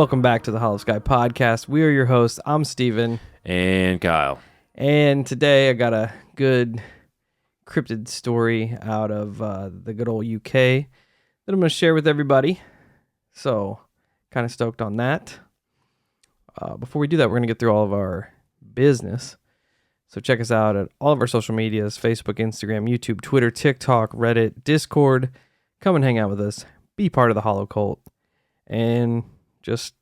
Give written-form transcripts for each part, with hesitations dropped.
Welcome back to the Holosky Podcast. We are your hosts. I'm Steven. And Kyle. And today I got a good cryptid story out of the good old UK that I'm going to share with everybody. So, kind of stoked on that. Before we do that, we're going to get through all of our business. So check us out at all of our social medias, Facebook, Instagram, YouTube, Twitter, TikTok, Reddit, Discord. Come and hang out with us. Be part of the Holo Cult. And just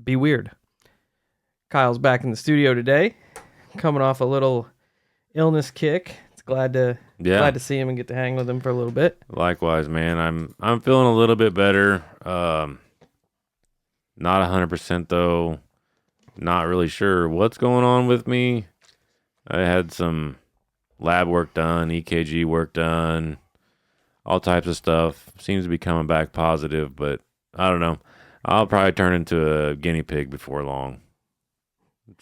be weird. Kyle's back in the studio today, coming off a little illness kick. It's glad to see him and get to hang with him for a little bit. Likewise, man. I'm feeling a little bit better. Not 100% though. Not really sure what's going on with me. I had some lab work done, EKG work done, all types of stuff. Seems to be coming back positive, but I don't know. I'll probably turn into a guinea pig before long,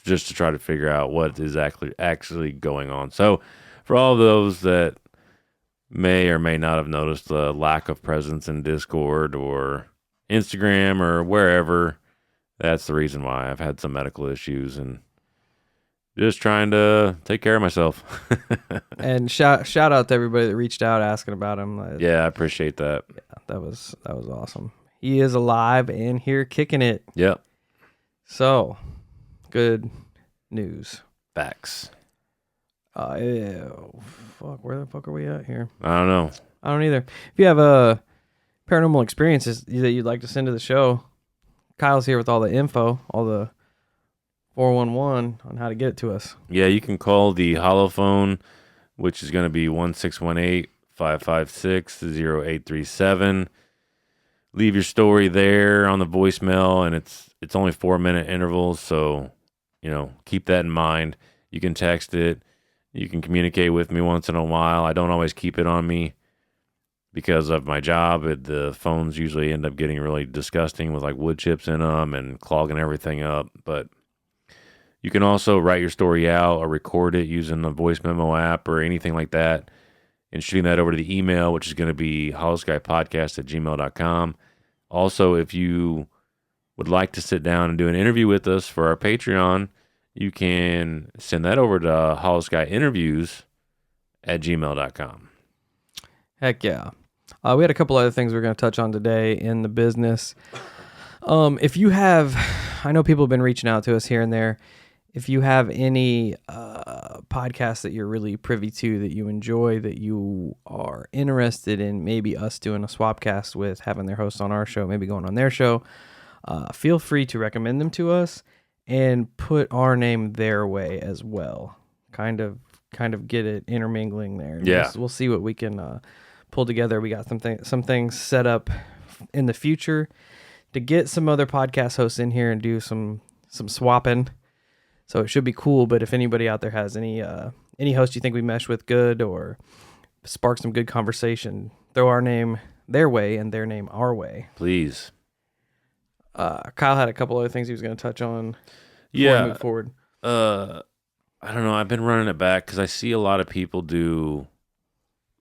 just to try to figure out what is actually going on. So for all those that may or may not have noticed the lack of presence in Discord or Instagram or wherever, that's the reason why. I've had some medical issues and just trying to take care of myself. And shout out to everybody that reached out asking about him. Yeah, I appreciate that. Yeah, that was awesome. He is alive and here kicking it. Yep. So, good news. Facts. Where the fuck are we at here? I don't know. I don't either. If you have paranormal experiences that you'd like to send to the show, Kyle's here with all the info, all the 411 on how to get it to us. Yeah, you can call the holophone, which is going to be 1-618-556-0837. Leave your story there on the voicemail, and it's only 4-minute intervals, so keep that in mind. You can text it. You can communicate with me once in a while. I don't always keep it on me because of my job. The phones usually end up getting really disgusting with like wood chips in them and clogging everything up, but you can also write your story out or record it using the voice memo app or anything like that and shooting that over to the email, which is going to be holoskypodcast@gmail.com. Also, if you would like to sit down and do an interview with us for our Patreon, you can send that over to holoskyinterviews@gmail.com. Heck yeah. We had a couple other things we're going to touch on today in the business. If you have, I know people have been reaching out to us here and there. If you have any podcasts that you're really privy to, that you enjoy, that you are interested in, maybe us doing a swapcast with, having their host on our show, maybe going on their show, feel free to recommend them to us and put our name their way as well. Kind of get it intermingling there. Yeah. We'll see what we can pull together. We got some things set up in the future to get some other podcast hosts in here and do some swapping. So it should be cool. But if anybody out there has any host you think we mesh with good or spark some good conversation, throw our name their way and their name our way. Please. Kyle had a couple other things he was going to touch on before we move forward. I don't know. I've been running it back because I see a lot of people do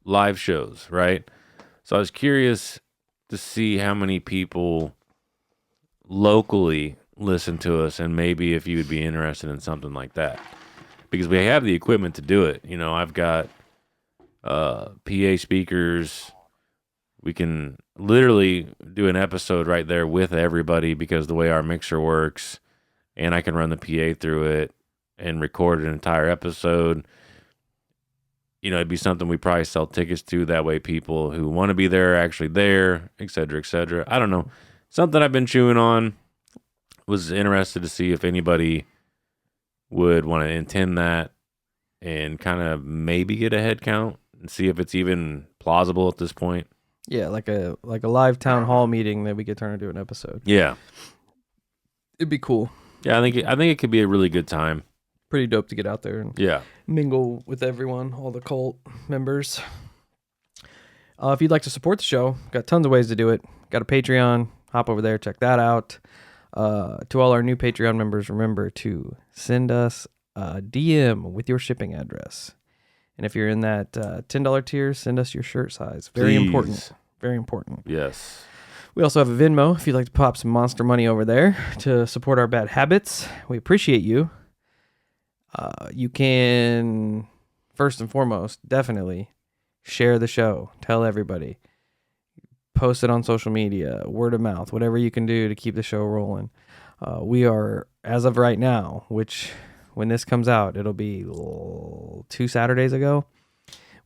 live shows, right? So I was curious to see how many people locally listen to us, and maybe if you would be interested in something like that, because we have the equipment to do it. I've got PA speakers. We can literally do an episode right there with everybody because the way our mixer works, and I can run the PA through it and record an entire episode. It'd be something we probably sell tickets to. That way people who want to be there are actually there, et cetera, et cetera. I don't know. Something I've been chewing on. Was interested to see if anybody would want to intend that and kind of maybe get a head count and see if it's even plausible at this point. Yeah, like a live town hall meeting that we could turn into an episode. Yeah. It'd be cool. Yeah, I think it could be a really good time. Pretty dope to get out there and mingle with everyone, all the cult members. If you'd like to support the show, got tons of ways to do it. Got a Patreon. Hop over there, check that out. To all our new Patreon members, remember to send us a DM with your shipping address. And if you're in that $10 tier, send us your shirt size. Very important. Very important. Yes. We also have a Venmo if you'd like to pop some monster money over there to support our bad habits. We appreciate you. You can, first and foremost, definitely share the show. Tell everybody. Post it on social media, word of mouth, whatever you can do to keep the show rolling. We are, as of right now, which when this comes out, it'll be 2 Saturdays ago.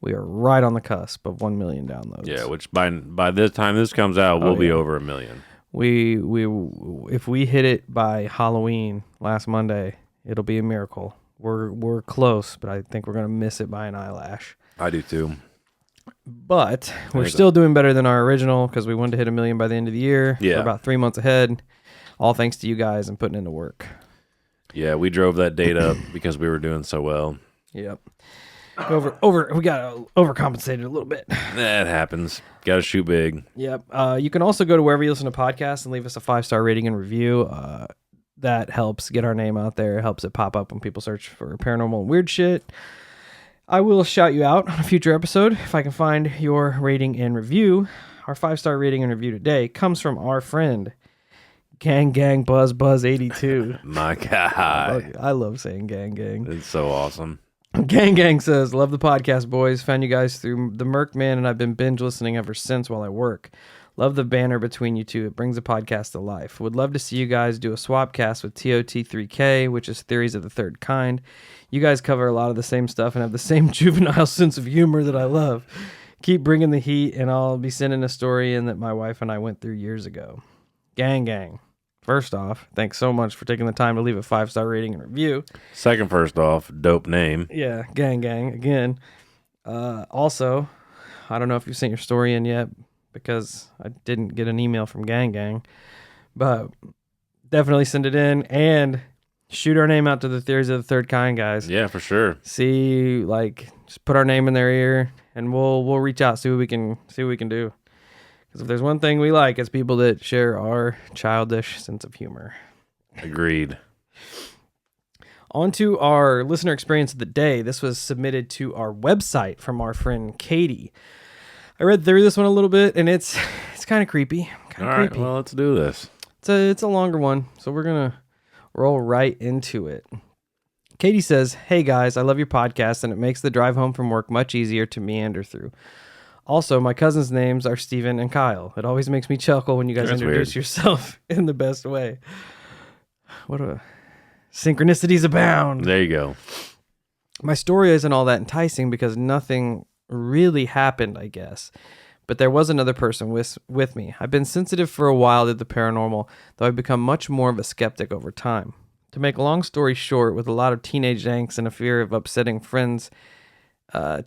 We are right on the cusp of 1 million downloads. Yeah, which by the time this comes out, we'll be over 1 million. If we hit it by Halloween last Monday, it'll be a miracle. We're close, but I think we're gonna miss it by an eyelash. I do too. But we're still doing better than our original because we wanted to hit 1 million by the end of the year. Yeah, we're about 3 months ahead. All thanks to you guys and putting in the work. Yeah, we drove that date up because we were doing so well. Yep. We got overcompensated a little bit. That happens. Got to shoot big. Yep. You can also go to wherever you listen to podcasts and leave us a 5-star rating and review. That helps get our name out there. It helps it pop up when people search for paranormal and weird shit. I will shout you out on a future episode if I can find your rating and review. Our 5-star rating and review today comes from our friend Gang Buzz 82. My God. I love saying gang. It's so awesome. Gang says, love the podcast, boys. Found you guys through the Merkman, and I've been binge listening ever since while I work. Love the banner between you two. It brings the podcast to life. Would love to see you guys do a swap cast with TOT3K, which is Theories of the Third Kind. You guys cover a lot of the same stuff and have the same juvenile sense of humor that I love. Keep bringing the heat, and I'll be sending a story in that my wife and I went through years ago. Gang. First off, thanks so much for taking the time to leave a 5-star rating and review. Second, first off, dope name. Yeah, gang again. Also, I don't know if you've sent your story in yet because I didn't get an email from gang, but definitely send it in and shoot our name out to the Theories of the Third Kind guys. Yeah, for sure. See, just put our name in their ear and we'll reach out, see what we can do. Because if there's one thing we like, it's people that share our childish sense of humor. Agreed. On to our listener experience of the day. This was submitted to our website from our friend Katie. I read through this one a little bit, and it's kind of creepy. All right, well, let's do this. It's a longer one, so we're going to roll right into it. Katie says, hey guys, I love your podcast, and it makes the drive home from work much easier to meander through. Also, my cousins' names are Steven and Kyle. It always makes me chuckle when you guys introduce yourself in the best way. What a synchronicities abound. There you go. My story isn't all that enticing because nothing really happened, I guess. But there was another person with me. I've been sensitive for a while to the paranormal, though I've become much more of a skeptic over time. To make a long story short, with a lot of teenage angst and a fear of upsetting friends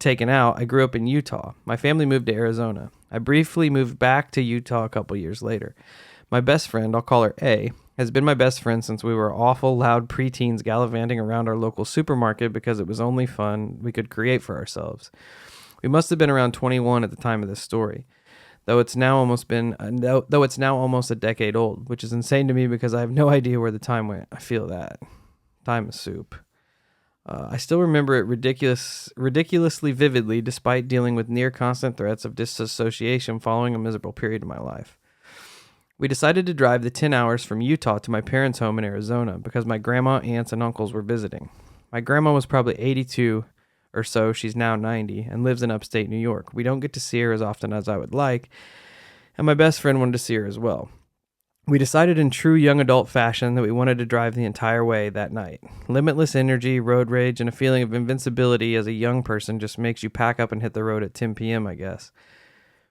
taken out, I grew up in Utah. My family moved to Arizona. I briefly moved back to Utah a couple years later. My best friend, I'll call her A, has been my best friend since we were awful loud preteens gallivanting around our local supermarket because it was only fun we could create for ourselves. We must have been around 21 at the time of this story, though it's now almost a decade old, which is insane to me because I have no idea where the time went. I feel that. Time is soup. I still remember it ridiculously vividly, despite dealing with near constant threats of disassociation following a miserable period in my life. We decided to drive the 10 hours from Utah to my parents' home in Arizona because my grandma, aunts, and uncles were visiting. My grandma was probably 82 or so. She's now 90 and lives in upstate New York. We don't get to see her as often as I would like, and my best friend wanted to see her as well. We decided in true young adult fashion that we wanted to drive the entire way that night. Limitless energy, road rage, and a feeling of invincibility as a young person just makes you pack up and hit the road at 10 p.m., I guess.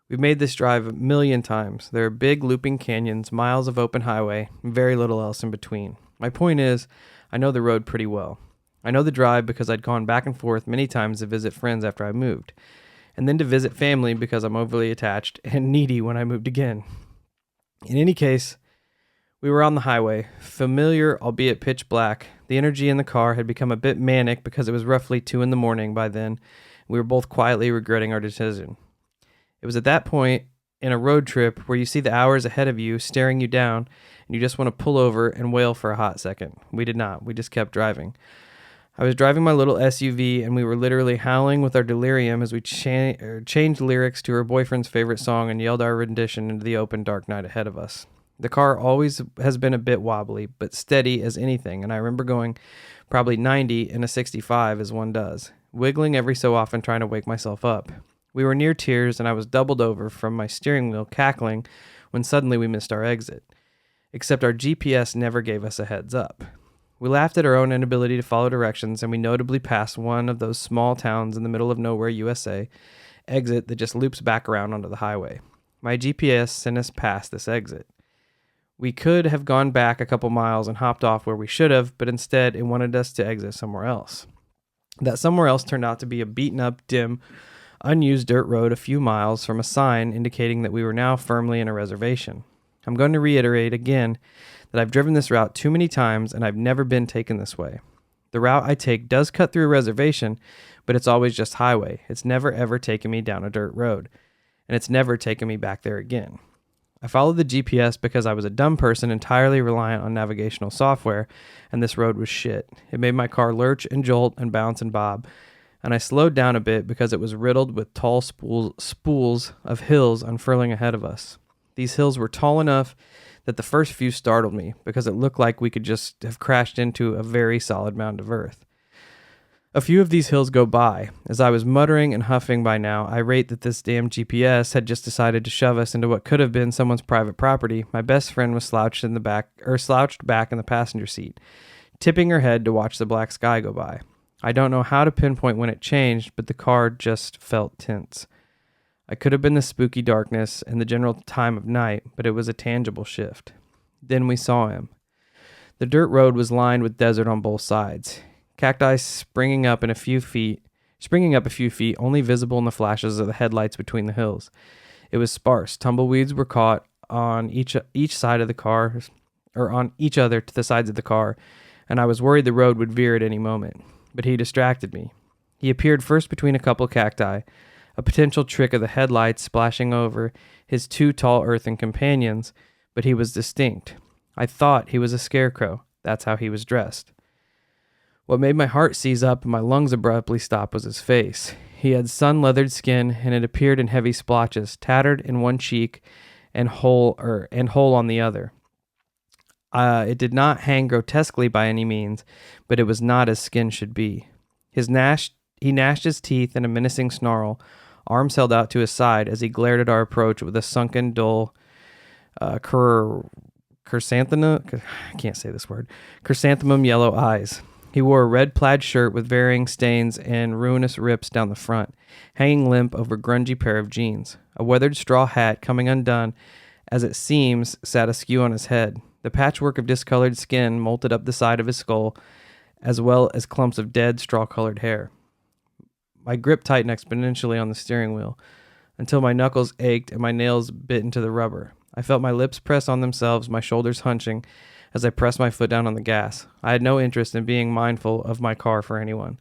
We've made this drive a million times. There are big looping canyons, miles of open highway, and very little else in between. My point is, I know the road pretty well. I know the drive because I'd gone back and forth many times to visit friends after I moved, and then to visit family because I'm overly attached and needy when I moved again. In any case, we were on the highway, familiar, albeit pitch black. The energy in the car had become a bit manic because it was roughly 2 a.m. by then. We were both quietly regretting our decision. It was at that point in a road trip where you see the hours ahead of you staring you down, and you just want to pull over and wail for a hot second. We did not. We just kept driving. I was driving my little SUV, and we were literally howling with our delirium as we changed lyrics to her boyfriend's favorite song and yelled our rendition into the open, dark night ahead of us. The car always has been a bit wobbly, but steady as anything, and I remember going probably 90 in a 65 as one does, wiggling every so often trying to wake myself up. We were near tears, and I was doubled over from my steering wheel cackling when suddenly we missed our exit. Except our GPS never gave us a heads up. We laughed at our own inability to follow directions, and we notably passed one of those small towns in the middle of nowhere, USA, exit that just loops back around onto the highway. My GPS sent us past this exit. We could have gone back a couple miles and hopped off where we should have, but instead it wanted us to exit somewhere else. That somewhere else turned out to be a beaten-up, dim, unused dirt road a few miles from a sign indicating that we were now firmly in a reservation. I'm going to reiterate again that I've driven this route too many times and I've never been taken this way. The route I take does cut through a reservation, but it's always just highway. It's never ever taken me down a dirt road, and it's never taken me back there again. I followed the GPS because I was a dumb person entirely reliant on navigational software, and this road was shit. It made my car lurch and jolt and bounce and bob, and I slowed down a bit because it was riddled with tall spools of hills unfurling ahead of us. These hills were tall enough that the first few startled me because it looked like we could just have crashed into a very solid mound of earth. A few of these hills go by. As I was muttering and huffing by now, I rate that this damn GPS had just decided to shove us into what could have been someone's private property. My best friend was slouched back in the passenger seat, tipping her head to watch the black sky go by. I don't know how to pinpoint when it changed, but the car just felt tense. I could have been the spooky darkness and the general time of night, but it was a tangible shift. Then we saw him. The dirt road was lined with desert on both sides. Cacti springing up a few feet, only visible in the flashes of the headlights between the hills. It was sparse. Tumbleweeds were caught on each side of the car, or on each other to the sides of the car, and I was worried the road would veer at any moment. But he distracted me. He appeared first between a couple cacti, a potential trick of the headlights splashing over his two tall earthen companions, but he was distinct. I thought he was a scarecrow. That's how he was dressed. What made my heart seize up and my lungs abruptly stop was his face. He had sun-leathered skin, and it appeared in heavy splotches, tattered in one cheek and whole on the other. It did not hang grotesquely by any means, but it was not as skin should be. He gnashed his teeth in a menacing snarl, arms held out to his side as he glared at our approach with a sunken, dull, chrysanthemum yellow eyes. He wore a red plaid shirt with varying stains and ruinous rips down the front, hanging limp over a grungy pair of jeans. A weathered straw hat, coming undone, as it seems, sat askew on his head. The patchwork of discolored skin molted up the side of his skull, as well as clumps of dead, straw-colored hair. My grip tightened exponentially on the steering wheel, until my knuckles ached and my nails bit into the rubber. I felt my lips press on themselves, my shoulders hunching, as I pressed my foot down on the gas. I had no interest in being mindful of my car for anyone.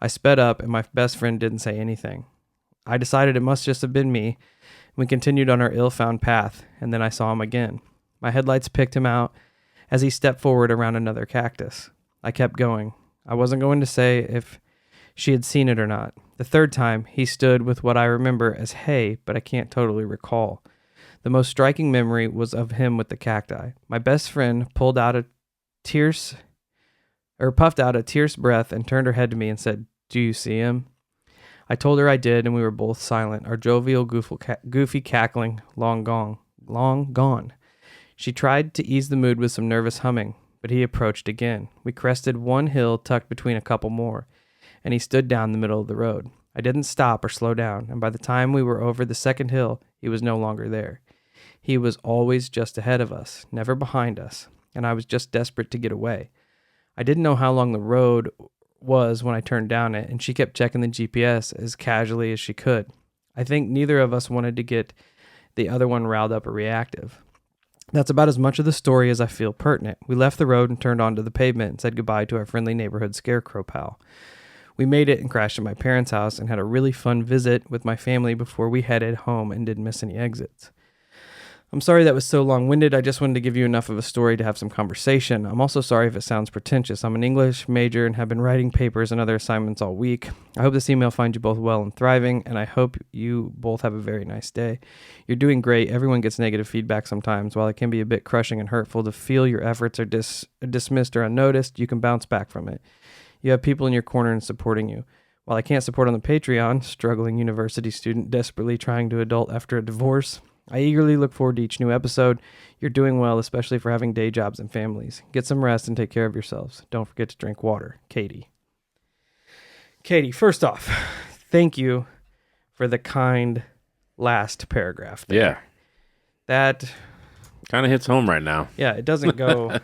I sped up, and my best friend didn't say anything. I decided it must just have been me. We continued on our ill-found path, and then I saw him again. My headlights picked him out as he stepped forward around another cactus. I kept going. I wasn't going to say if she had seen it or not. The third time, he stood with what I remember as hay, but I can't totally recall. The most striking memory was of him with the cacti. My best friend puffed out a tierce breath and turned her head to me and said, "Do you see him?" I told her I did, and we were both silent, our jovial, goofy cackling long gone. She tried to ease the mood with some nervous humming, but he approached again. We crested one hill tucked between a couple more, and he stood down the middle of the road. I didn't stop or slow down, and by the time we were over the second hill, he was no longer there. He was always just ahead of us, never behind us, and I was just desperate to get away. I didn't know how long the road was when I turned down it, and she kept checking the GPS as casually as she could. I think neither of us wanted to get the other one riled up or reactive. That's about as much of the story as I feel pertinent. We left the road and turned onto the pavement and said goodbye to our friendly neighborhood scarecrow pal. We made it and crashed at my parents' house and had a really fun visit with my family before we headed home and didn't miss any exits. I'm sorry that was so long-winded. I just wanted to give you enough of a story to have some conversation. I'm also sorry if it sounds pretentious. I'm an English major and have been writing papers and other assignments all week. I hope this email finds you both well and thriving, and I hope you both have a very nice day. You're doing great. Everyone gets negative feedback sometimes. While it can be a bit crushing and hurtful to feel your efforts are dismissed or unnoticed, you can bounce back from it. You have people in your corner and supporting you. While I can't support on the Patreon, struggling university student desperately trying to adult after a divorce, I eagerly look forward to each new episode. You're doing well, especially for having day jobs and families. Get some rest and take care of yourselves. Don't forget to drink water. Katie. Katie, first off, thank you for the kind last paragraph there. Yeah. That kind of hits home right now. Yeah, it doesn't go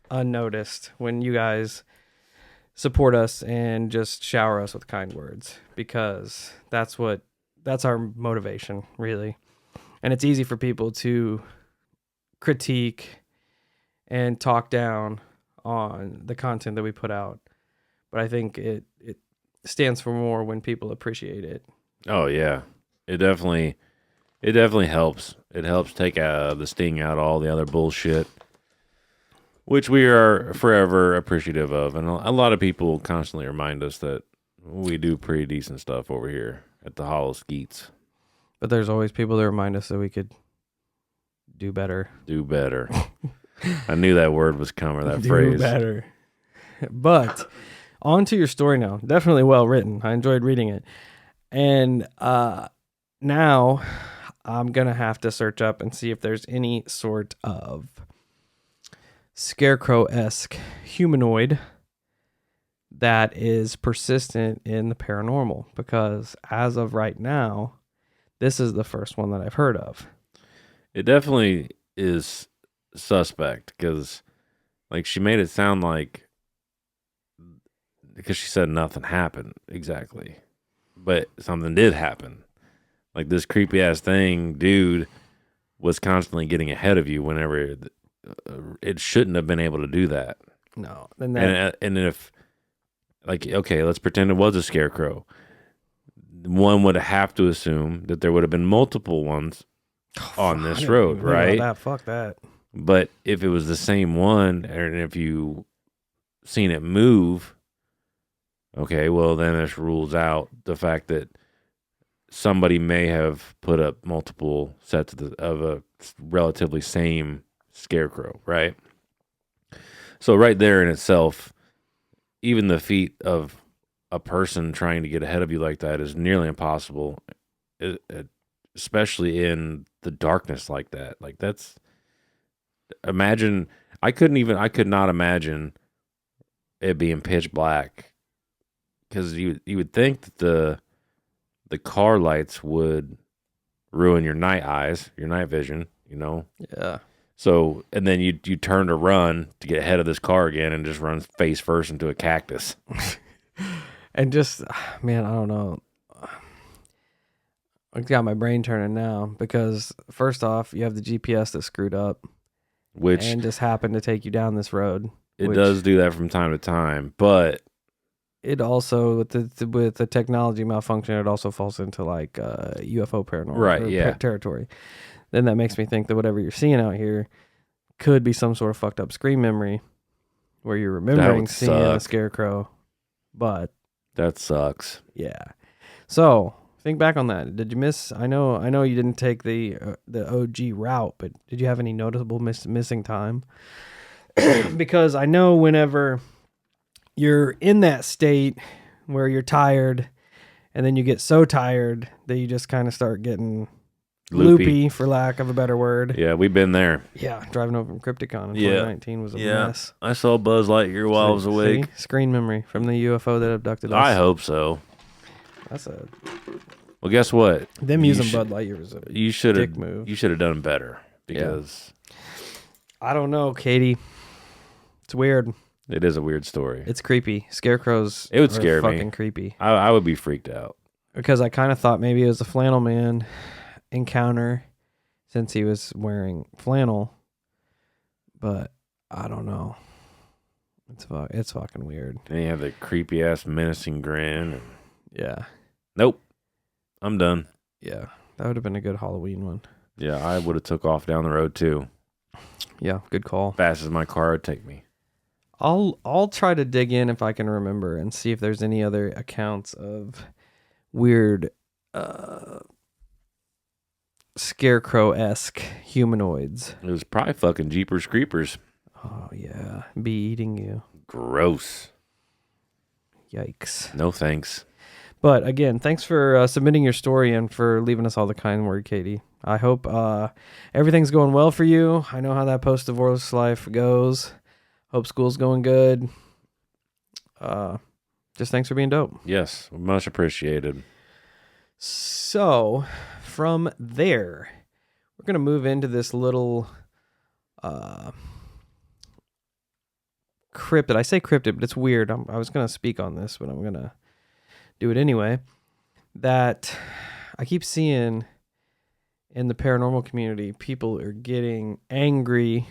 unnoticed when you guys support us and just shower us with kind words, because that's our motivation, really. And it's easy for people to critique and talk down on the content that we put out. But I think it stands for more when people appreciate it. Oh, yeah. It definitely helps. It helps take the sting out of all the other bullshit, which we are forever appreciative of. And a lot of people constantly remind us that we do pretty decent stuff over here at the Holosky. But there's always people that remind us that we could do better. Do better. I knew that word was coming, that do phrase. Do better. But on to your story now. Definitely well written. I enjoyed reading it. And now I'm going to have to search up and see if there's any sort of scarecrow-esque humanoid that is persistent in the paranormal. Because as of right now, this is the first one that I've heard of. It definitely is suspect because, like, she made it sound like, because she said nothing happened exactly, but something did happen. Like, this creepy ass dude was constantly getting ahead of you whenever it shouldn't have been able to do that. No, and if, like, okay, let's pretend it was a scarecrow. One would have to assume that there would have been multiple ones on this road, right? Fuck that. But if it was the same one, and if you seen it move, okay, well, then this rules out the fact that somebody may have put up multiple sets of a relatively same scarecrow, right? So right there in itself, even the feat of a person trying to get ahead of you like that is nearly impossible, especially in the darkness like that. Like, that's, imagine, I could not imagine it being pitch black, because you would think that the car lights would ruin your night vision, you know? Yeah. So, and then you turn to run to get ahead of this car again and just run face first into a cactus. And just, man, I don't know. I've got my brain turning now, because first off, you have the GPS that's screwed up, and just happened to take you down this road. It does do that from time to time, but it also, with the technology malfunction, it also falls into like UFO paranormal, right? Territory. Then that makes me think that whatever you're seeing out here could be some sort of fucked up screen memory, where you're remembering seeing a scarecrow, but that sucks. Yeah. So think back on that. Did you miss? I know you didn't take the OG route, but did you have any noticeable missing time? Because I know whenever you're in that state where you're tired, and then you get so tired that you just kind of start getting loopy, for lack of a better word. Yeah, we've been there. Yeah, driving over from Crypticon in 2019 was a mess. I saw Buzz Lightyear while I was awake. See? Screen memory from the UFO that abducted us. I hope so. Well, guess what? Them using Bud Lightyear was a dick move. You should have done better, because I don't know, Katie. It's weird. It is a weird story. It's creepy. Scarecrows. It would scare me. Fucking creepy. I would be freaked out, because I kind of thought maybe it was a flannel man encounter, since he was wearing flannel, but I don't know. It's fucking weird. And you have the creepy ass menacing grin. And yeah. Nope. I'm done. Yeah, that would have been a good Halloween one. Yeah, I would have took off down the road too. Yeah, good call. Fast as my car would take me. I'll try to dig in if I can remember and see if there's any other accounts of weird scarecrow-esque humanoids. It was probably fucking Jeepers Creepers. Oh yeah, be eating you. Gross. Yikes. No thanks. But again, thanks for submitting your story and for leaving us all the kind word, Katie. I hope everything's going well for you. I know how that post-divorce life goes. Hope school's going good. Just thanks for being dope. Yes, much appreciated. So, from there, we're going to move into this little cryptid. I say cryptid, but it's weird. I was going to speak on this, but I'm going to do it anyway. That I keep seeing in the paranormal community, people are getting angry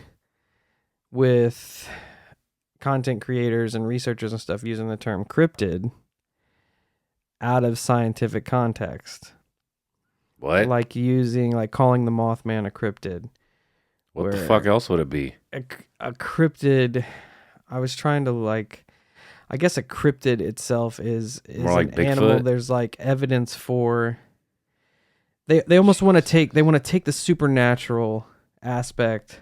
with content creators and researchers and stuff using the term cryptid out of scientific context. What? Like calling the Mothman a cryptid. What the fuck else would it be? A cryptid, I was trying to I guess a cryptid itself is more like an Bigfoot? animal. There's evidence for, they almost want to take the supernatural aspect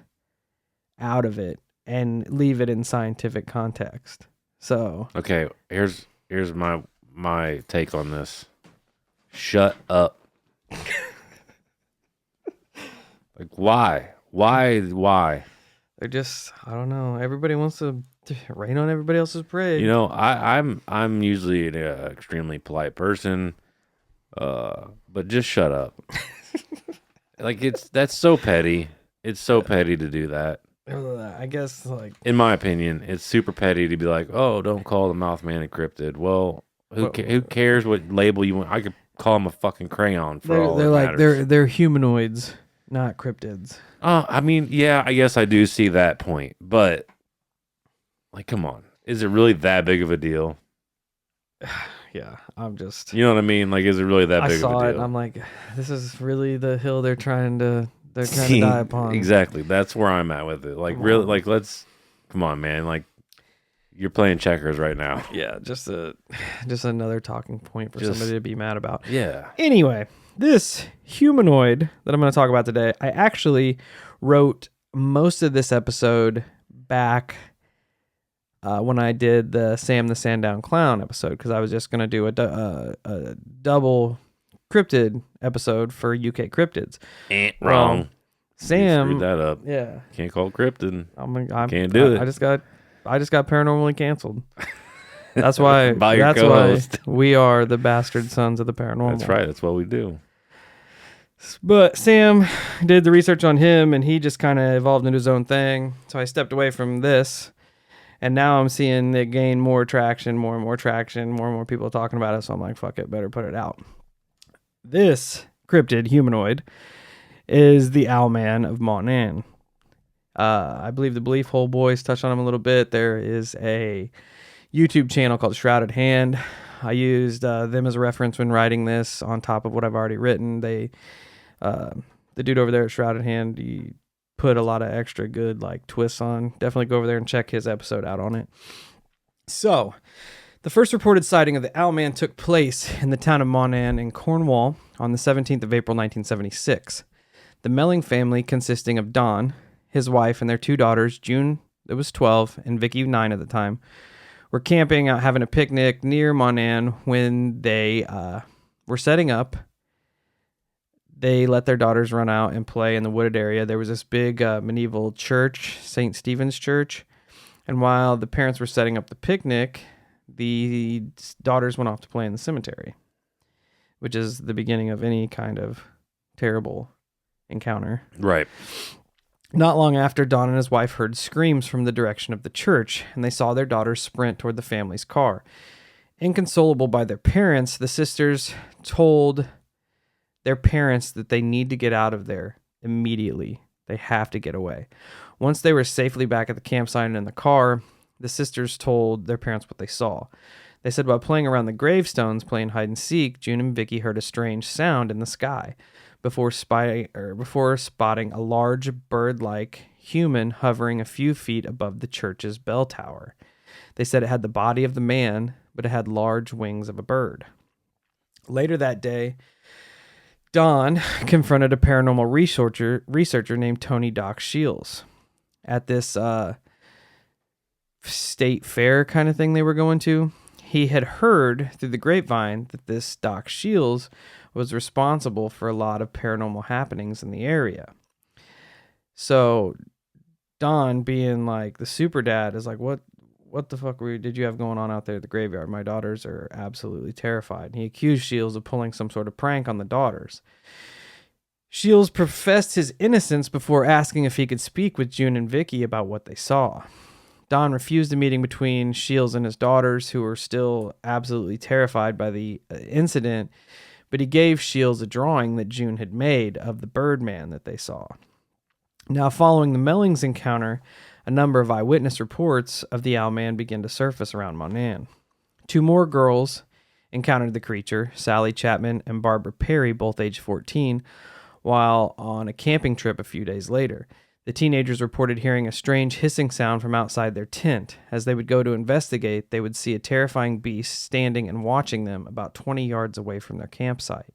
out of it and leave it in scientific context. So okay, here's my take on this. Shut up. Why? They're just, I don't know. Everybody wants to rain on everybody else's parade. You know, I'm usually an extremely polite person, but just shut up. That's so petty. It's so petty to do that. I guess in my opinion, it's super petty to be like, oh, don't call the Mothman a cryptid. Well, who cares what label you want? I could call him a fucking crayon for all that matters. They're humanoids, not cryptids. I mean, yeah, I guess I do see that point, but come on, is it really that big of a deal? Yeah, I'm just. You know what I mean? Is it really that big of a deal? I saw it, and I'm like, this is really the hill they're trying to die upon. Exactly, that's where I'm at with it. Really, come on, man. You're playing checkers right now. Yeah, just another talking point for somebody to be mad about. Yeah. Anyway, this humanoid that I'm going to talk about today, I actually wrote most of this episode back when I did the Sam the Sandown Clown episode, because I was just going to do a double cryptid episode for UK cryptids. Wrong. Sam, you screwed that up. Yeah, can't call it cryptid. Can't do it. I just got paranormally canceled. That's why. By your that's co-host. why we are the bastard sons of the paranormal. That's right. That's what we do. But Sam did the research on him, and he just kind of evolved into his own thing. So I stepped away from this, and now I'm seeing it gain more traction, more and more traction, more and more people talking about it. So I'm like, fuck it, better put it out. This cryptid humanoid is the Owlman of Montnan. I believe the Belief Hole Boys touched on him a little bit. There is a YouTube channel called Shrouded Hand. I used them as a reference when writing this on top of what I've already written. The dude over there at Shrouded Hand, he put a lot of extra good twists on. Definitely go over there and check his episode out on it. So, the first reported sighting of the Owlman took place in the town of Montnan in Cornwall on the 17th of April, 1976. The Melling family, consisting of Don, his wife, and their two daughters, June, that was 12, and Vicky, 9 at the time, were camping out having a picnic near Montnan when they were setting up. They let their daughters run out and play in the wooded area. There was this big medieval church, St. Stephen's Church, and while the parents were setting up the picnic, the daughters went off to play in the cemetery, which is the beginning of any kind of terrible encounter. Right. Not long after, Don and his wife heard screams from the direction of the church, and they saw their daughters sprint toward the family's car. Inconsolable by their parents, the sisters told their parents that they need to get out of there immediately. They have to get away. Once they were safely back at the campsite and in the car, the sisters told their parents what they saw. They said while playing around the gravestones, playing hide and seek, June and Vicky heard a strange sound in the sky. before spotting a large bird-like human hovering a few feet above the church's bell tower. They said it had the body of the man, but it had large wings of a bird. Later that day, Don confronted a paranormal researcher named Tony Doc Shields at this state fair kind of thing they were going to. He had heard through the grapevine that this Doc Shields was responsible for a lot of paranormal happenings in the area. So Don, being like the super dad, is like, what the fuck did you have going on out there at the graveyard? My daughters are absolutely terrified. And he accused Shields of pulling some sort of prank on the daughters. Shields professed his innocence before asking if he could speak with June and Vicky about what they saw. Don refused a meeting between Shields and his daughters, who were still absolutely terrified by the incident, but he gave Shields a drawing that June had made of the Birdman that they saw. Now, following the Mellings encounter, a number of eyewitness reports of the Owlman began to surface around Monan. 2 more girls encountered the creature, Sally Chapman and Barbara Perry, both age 14, while on a camping trip a few days later. The teenagers reported hearing a strange hissing sound from outside their tent. As they would go to investigate, they would see a terrifying beast standing and watching them about 20 yards away from their campsite.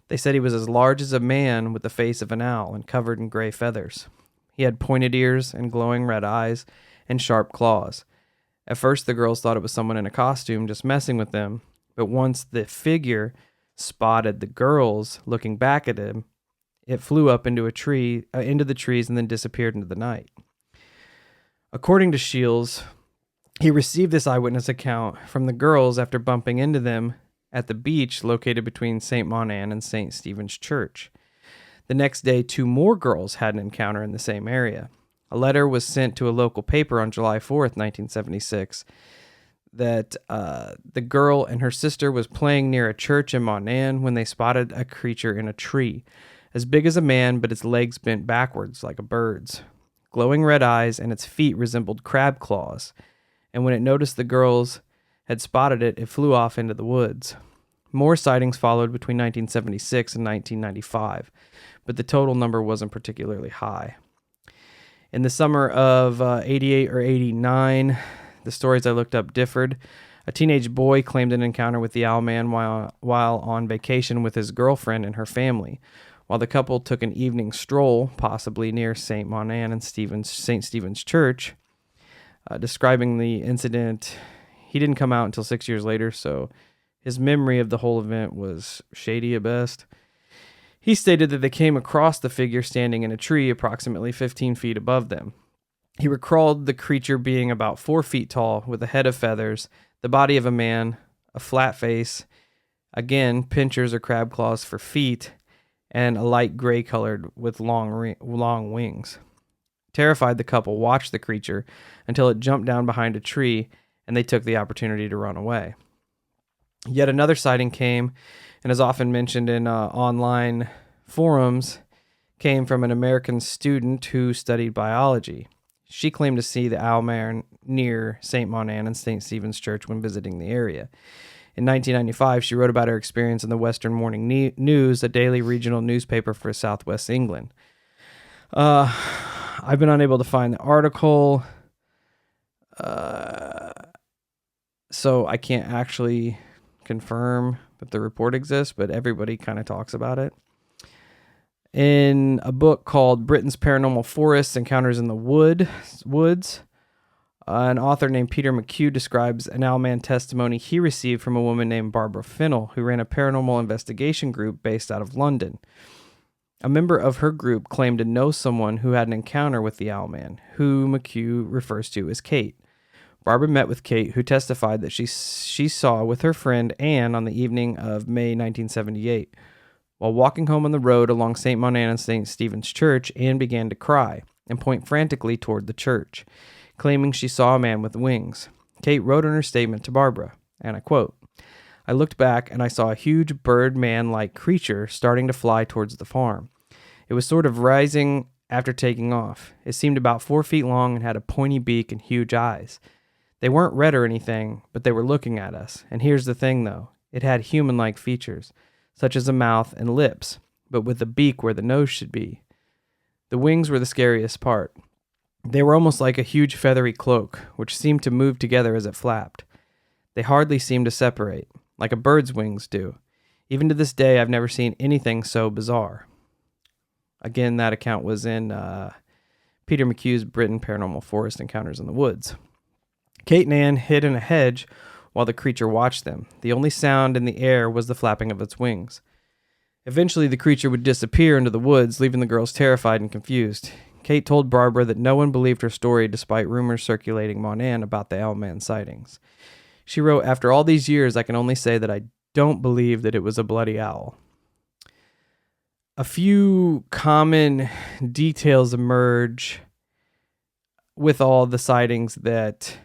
They said he was as large as a man with the face of an owl and covered in gray feathers. He had pointed ears and glowing red eyes and sharp claws. At first, the girls thought it was someone in a costume just messing with them, but once the figure spotted the girls looking back at him, it flew up into the trees and then disappeared into the night. According to Shields, he received this eyewitness account from the girls after bumping into them at the beach located between St. Monan and St. Stephen's Church. The next day, 2 more girls had an encounter in the same area. A letter was sent to a local paper on July 4th, 1976, that the girl and her sister was playing near a church in Monan when they spotted a creature in a tree, as big as a man, but its legs bent backwards like a bird's. Glowing red eyes, and its feet resembled crab claws. And when it noticed the girls had spotted it, it flew off into the woods. More sightings followed between 1976 and 1995, but the total number wasn't particularly high. In the summer of 88 or 89, the stories I looked up differed. A teenage boy claimed an encounter with the Owlman while on vacation with his girlfriend and her family. While the couple took an evening stroll, possibly near St. Monan and St. Stephen's Church, describing the incident, he didn't come out until 6 years later, so his memory of the whole event was shady at best. He stated that they came across the figure standing in a tree approximately 15 feet above them. He recalled the creature being about 4 feet tall with a head of feathers, the body of a man, a flat face, again, pinchers or crab claws for feet, and a light gray colored with long wings. Terrified, the couple watched the creature until it jumped down behind a tree, and they took the opportunity to run away. Yet another sighting came, and is often mentioned in online forums, came from an American student who studied biology. She claimed to see the Owlman near St. Monan and St. Stephen's Church when visiting the area. In 1995, she wrote about her experience in the Western Morning News, a daily regional newspaper for Southwest England. I've been unable to find the article, so I can't actually confirm that the report exists, but everybody kind of talks about it. In a book called Britain's Paranormal Forests, Encounters in the Woods, an author named Peter McHugh describes an Owlman testimony he received from a woman named Barbara Finnell, who ran a paranormal investigation group based out of London. A member of her group claimed to know someone who had an encounter with the Owlman, who McHugh refers to as Kate. Barbara met with Kate, who testified that she saw with her friend Anne on the evening of May 1978. While walking home on the road along St. Monan and St. Stephen's Church, Anne began to cry and point frantically toward the church, claiming she saw a man with wings. Kate wrote in her statement to Barbara, and I quote, "I looked back and I saw a huge bird-man-like creature starting to fly towards the farm. It was sort of rising after taking off. It seemed about 4 feet long and had a pointy beak and huge eyes. They weren't red or anything, but they were looking at us. And here's the thing, though. It had human-like features, such as a mouth and lips. but with a beak where the nose should be. The wings were the scariest part. They were almost like a huge feathery cloak, which seemed to move together as it flapped. They hardly seemed to separate, like a bird's wings do. Even to this day, I've never seen anything so bizarre. Again, that account was in Peter McHugh's Britain Paranormal Forest Encounters in the Woods. Kate and Ann hid in a hedge while the creature watched them. The only sound in the air was the flapping of its wings. Eventually, the creature would disappear into the woods, leaving the girls terrified and confused. Kate told Barbara that no one believed her story despite rumors circulating Monan about the Owlman sightings. She wrote, "After all these years, I can only say that I don't believe that it was a bloody owl." A few common details emerge with all the sightings that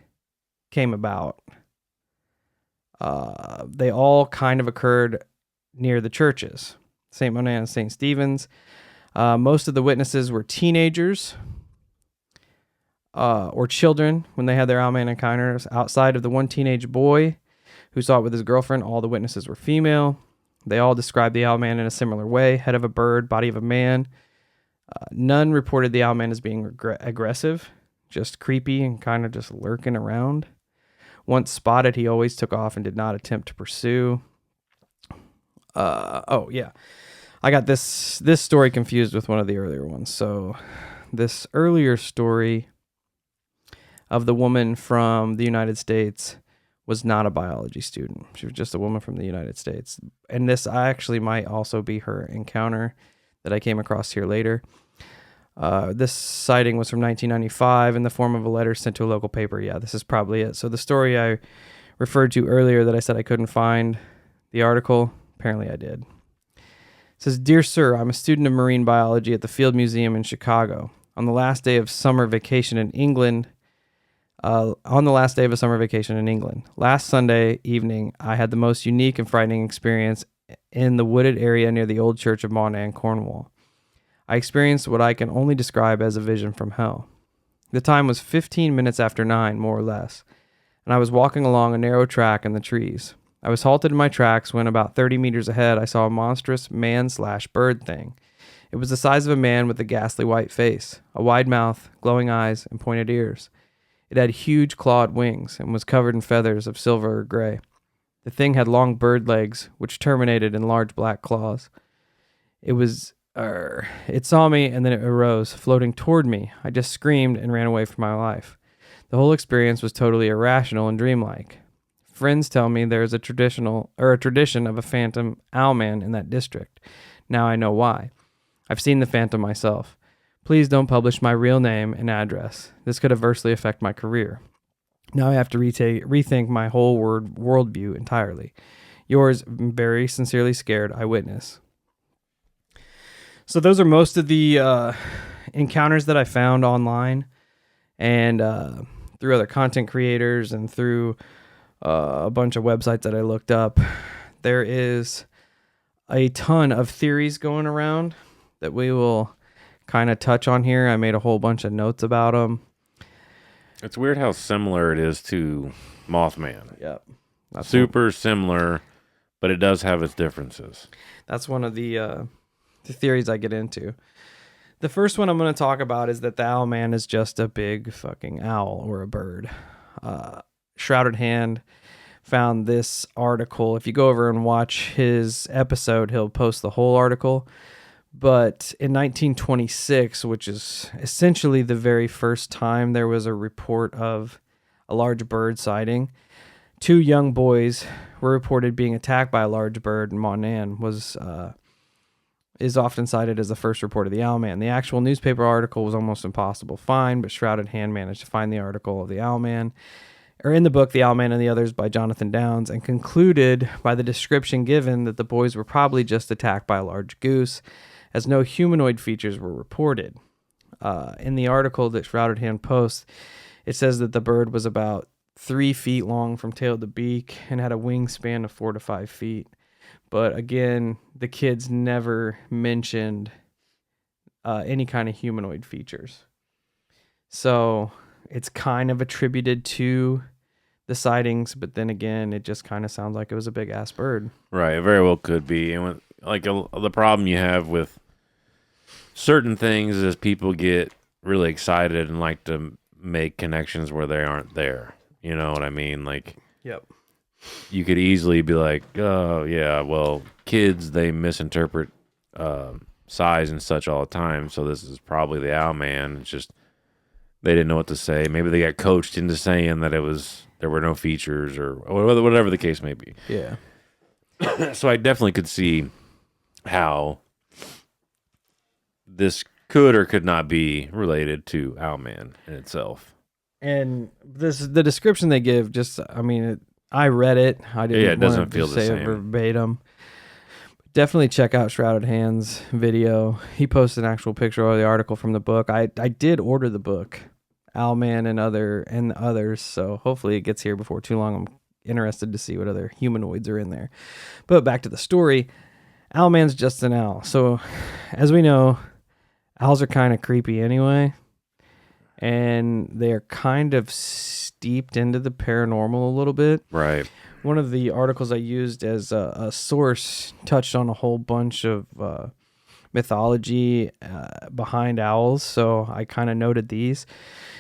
came about. They all kind of occurred near the churches, St. Monan and St. Stephen's. Most of the witnesses were teenagers or children when they had their Owlman encounters. Outside of the one teenage boy who saw it with his girlfriend, all the witnesses were female. They all described the Owlman in a similar way: head of a bird, body of a man. None reported the Owlman as being aggressive, just creepy and kind of just lurking around. Once spotted, he always took off and did not attempt to pursue. I got this story confused with one of the earlier ones. So this earlier story of the woman from the United States was not a biology student. She was just a woman from the United States. And this actually might also be her encounter that I came across here later. This sighting was from 1995 in the form of a letter sent to a local paper. Yeah, this is probably it. So the story I referred to earlier that I said I couldn't find the article, apparently I did. It says, "Dear Sir, I'm a student of marine biology at the Field Museum in Chicago. On the last day of a summer vacation in England, last Sunday evening, I had the most unique and frightening experience in the wooded area near the old church of Monan, Cornwall. I experienced what I can only describe as a vision from hell. The time was 15 minutes after 9, more or less, and I was walking along a narrow track in the trees. I was halted in my tracks when about 30 meters ahead I saw a monstrous man/bird thing. It was the size of a man with a ghastly white face, a wide mouth, glowing eyes, and pointed ears. It had huge clawed wings and was covered in feathers of silver or gray. The thing had long bird legs, which terminated in large black claws. It saw me and then it arose, floating toward me. I just screamed and ran away for my life. The whole experience was totally irrational and dreamlike. Friends tell me there is a tradition of a phantom owlman in that district. Now I know why. I've seen the phantom myself. Please don't publish my real name and address. This could adversely affect my career. Now I have to rethink my whole worldview entirely. Yours, very sincerely scared, Eyewitness." So those are most of the encounters that I found online and through other content creators and through a bunch of websites that I looked up. There is a ton of theories going around that we will kind of touch on here. I made a whole bunch of notes about them. It's weird how similar it is to Mothman. Yep. That's super similar, but it does have its differences. That's one of the theories I get into. The first one I'm going to talk about is that the Owlman is just a big fucking owl or a bird. Shrouded Hand found this article. If you go over and watch his episode, he'll post the whole article. But in 1926, which is essentially the very first time there was a report of a large bird sighting, 2 young boys were reported being attacked by a large bird, and Monan is often cited as the first report of the Owlman. The actual newspaper article was almost impossible to find, but Shrouded Hand managed to find the article of the Owlman, or in the book The Owlman and the Others by Jonathan Downes, and concluded by the description given that the boys were probably just attacked by a large goose, as no humanoid features were reported. In the article that Shrouded Hand posts, it says that the bird was about 3 feet long from tail to beak and had a wingspan of 4 to 5 feet. But again, the kids never mentioned any kind of humanoid features. So it's kind of attributed to the sightings, but then again, it just kind of sounds like it was a big ass bird. Right, it very well could be. And the problem you have with certain things is people get really excited and like to make connections where they aren't there. You know what I mean? Like, Yep. you could easily be like, oh yeah, well, kids, they misinterpret size and such all the time, so this is probably the owl man. It's just they didn't know what to say. Maybe they got coached into saying that there were no features or whatever the case may be. Yeah. So I definitely could see how this could or could not be related to Owlman in itself. And the description they give, I read it. I didn't it doesn't want to feel the say same. it verbatim. Definitely check out Shrouded Hands' video. He posted an actual picture of the article from the book. I did order the book, Owlman and others, so hopefully it gets here before too long. I'm interested to see what other humanoids are in there. But back to the story. Owlman's just an owl. So, as we know, owls are kind of creepy anyway, and they're kind of steeped into the paranormal a little bit. Right. One of the articles I used as a source touched on a whole bunch of mythology behind owls, so I kind of noted these.